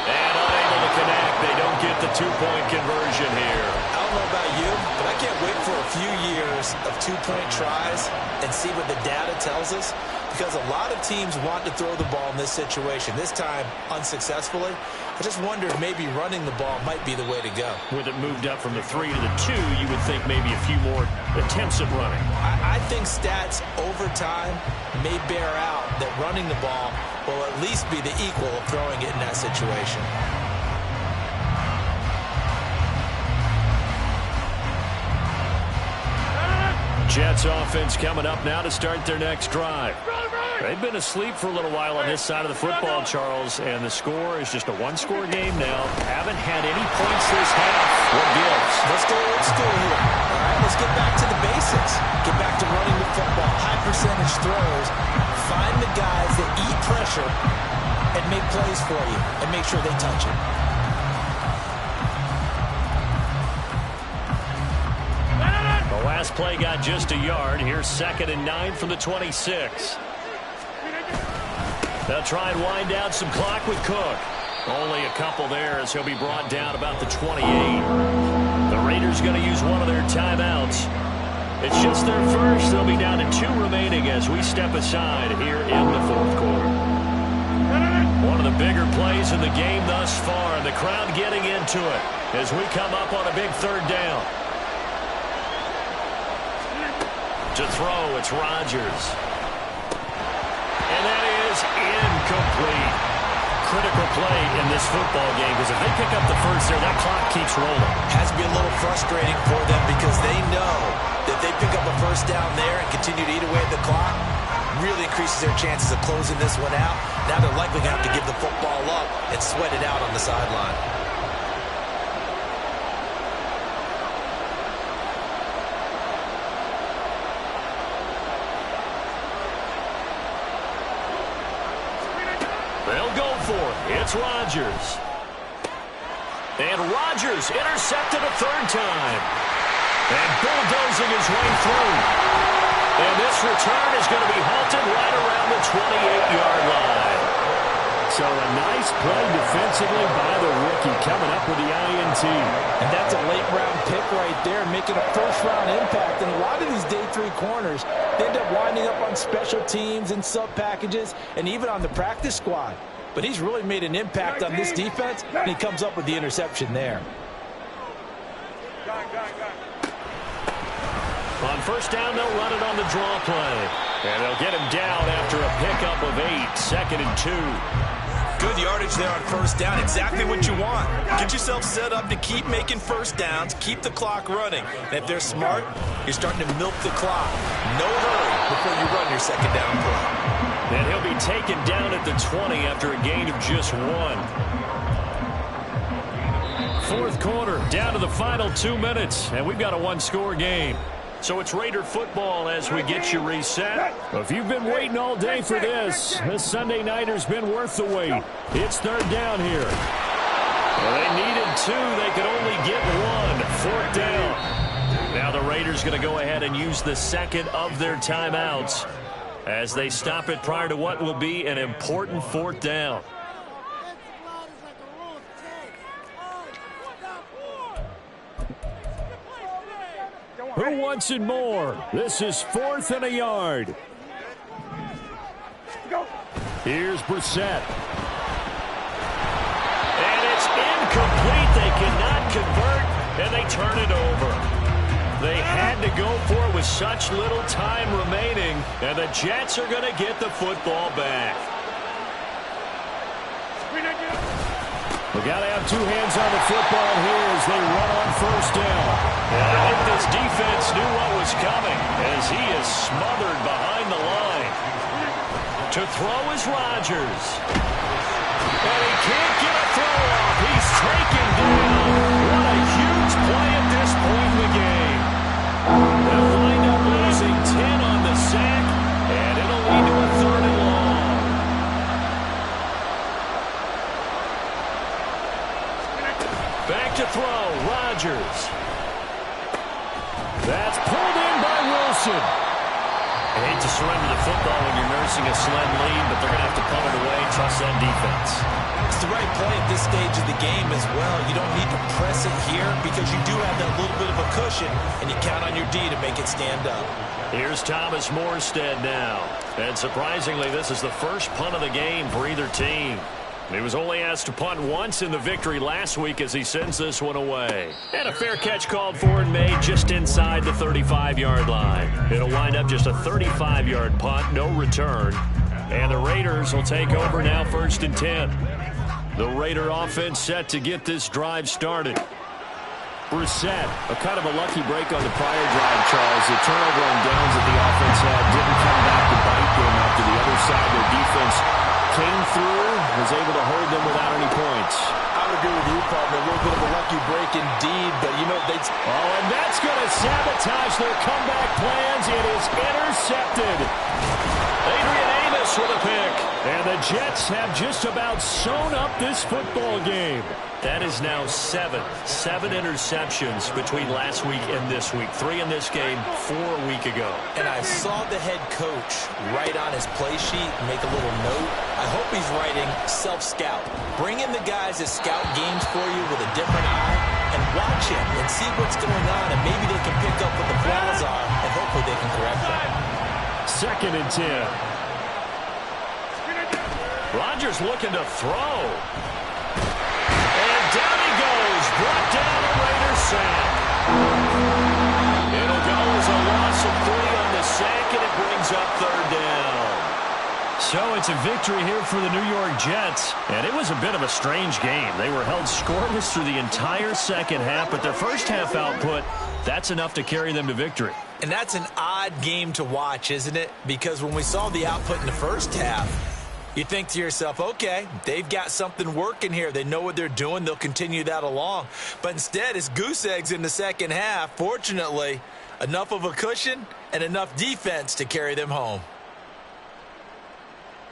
And unable to connect. They don't get the 2-point conversion here. I don't know about you, but I can't wait for a few years of 2-point tries and see what the data tells us. Because a lot of teams want to throw the ball in this situation. This time, unsuccessfully. I just wonder if maybe running the ball might be the way to go. With it moved up from the 3 to the 2, you would think maybe a few more attempts at running. I think stats over time may bear out that running the ball will at least be the equal of throwing it in that situation. Jets offense coming up now to start their next drive. They've been asleep for a little while on this side of the football, Charles, and the score is just a 1-score game now. Haven't had any points this half. What gives? Let's go old school here. All right, let's get back to the basics. Get back to running the football, high percentage throws. Find the guys that eat pressure and make plays for you and make sure they touch it. The last play got just a yard. Here's 2nd and 9 from the 26. They'll try and wind down some clock with Cook. Only a couple there as he'll be brought down about the 28. The Raiders going to use one of their timeouts. It's just their first. They'll be down to 2 remaining as we step aside here in the 4th quarter. One of the bigger plays in the game thus far, and the crowd getting into it as we come up on a big 3rd down. To throw, it's Rodgers. And that is incomplete. Critical play in this football game because if they pick up the first there, that clock keeps rolling. Has to be a little frustrating for them because they know that if they pick up a 1st down there and continue to eat away at the clock, really increases their chances of closing this one out. Now they're likely going to have to give the football up and sweat it out on the sideline. They'll go for it. It's Rodgers. And Rodgers intercepted a 3rd time. And bulldozing his way through. And this return is going to be halted right around the 28-yard line. So a Nice play defensively by the rookie, coming up with the INT. And that's a late-round pick right there, making a first-round impact. And a lot of these day 3 corners, they end up winding up on special teams and sub-packages and even on the practice squad. But he's really made an impact on this defense, and he comes up with the interception there. On first down, they'll run it on the draw play. And they'll get him down after a pickup of 8, 2nd and 2. Good yardage there on first down. Exactly what you want. Get yourself set up to keep making first downs, keep the clock running. And if they're smart, you're starting to milk the clock. No hurry before you run your second down play. And he'll be taken down at the 20 after a gain of just 1. Fourth quarter, down to the final 2 minutes, and we've got a 1-score game. So it's Raider football as we get you reset. If you've been waiting all day for this Sunday nighter's been worth the wait. It's third down here. Well, they needed 2. They could only get 1. Fourth down. Now the Raiders going to go ahead and use the second of their timeouts as they stop it prior to what will be an important fourth down. Who wants it more? This is 4th and a yard. Here's Brissett. And it's incomplete. They cannot convert, and they turn it over. They had to go for it with such little time remaining, and the Jets are going to get the football back. We got to have 2 hands on the football here as they run on first down. And I think this defense knew what was coming as he is smothered behind the line. To throw is Rodgers. And he can't get a throw off. He's taken down. What a huge play at this point in the game. They'll wind up losing 10 on the sack, and it'll lead to a 3rd and long. Back to throw, Rodgers. That's pulled in by Wilson. I hate to surrender the football when you're nursing a slim lead, but they're going to have to punt it away. Trust that defense. It's the right play at this stage of the game as well. You don't need to press it here because you do have that little bit of a cushion, and you count on your D to make it stand up. Here's Thomas Morstead now. And surprisingly, this is the first punt of the game for either team. He was only asked to punt once in the victory last week as he sends this one away. And a fair catch called for and made just inside the 35-yard line. It'll wind up just a 35-yard punt, no return. And the Raiders will take over now 1st and 10. The Raider offense set to get this drive started. Brissett, a kind of a lucky break on the prior drive, Charles. The turnover on downs that the offense had didn't come back to bite them after the other side. Their defense came through, was able to hold them without any points. I would agree with you, partner. A little bit of a lucky break indeed, but you know, and that's going to sabotage their comeback plans. It is intercepted. Adrian Amos with a pick. And the Jets have just about sewn up this football game. That is now 7 interceptions between last week and this week. 3 in this game, 4 a week ago. And I saw the head coach write on his play sheet, make a little note. I hope he's writing self-scout. Bring in the guys that scout games for you with a different eye and watch him and see what's going on, and maybe they can pick up what the flaws are, and hopefully they can correct them. 2nd and 10. Rodgers looking to throw. And down he goes. Brought down a Raider sack. It'll go as a loss of 3 on the sack, and it brings up 3rd down. So it's a victory here for the New York Jets. And it was a bit of a strange game. They were held scoreless through the entire second half, but their first half output, that's enough to carry them to victory. And that's an odd game to watch, isn't it? Because when we saw the output in the first half, you think to yourself, okay, they've got something working here. They know what they're doing. They'll continue that along. But instead, it's goose eggs in the second half. Fortunately, enough of a cushion and enough defense to carry them home.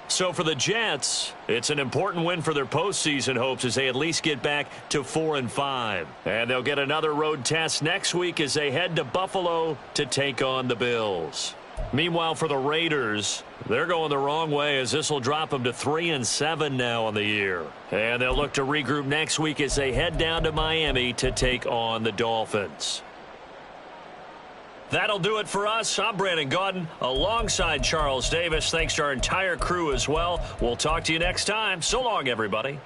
So for the Jets, it's an important win for their postseason hopes as they at least get back to 4-5. And they'll get another road test next week as they head to Buffalo to take on the Bills. Meanwhile, for the Raiders, they're going the wrong way as this will drop them to 3-7 now on the year. And they'll look to regroup next week as they head down to Miami to take on the Dolphins. That'll do it for us. I'm Brandon Gaudin alongside Charles Davis. Thanks to our entire crew as well. We'll talk to you next time. So long, everybody.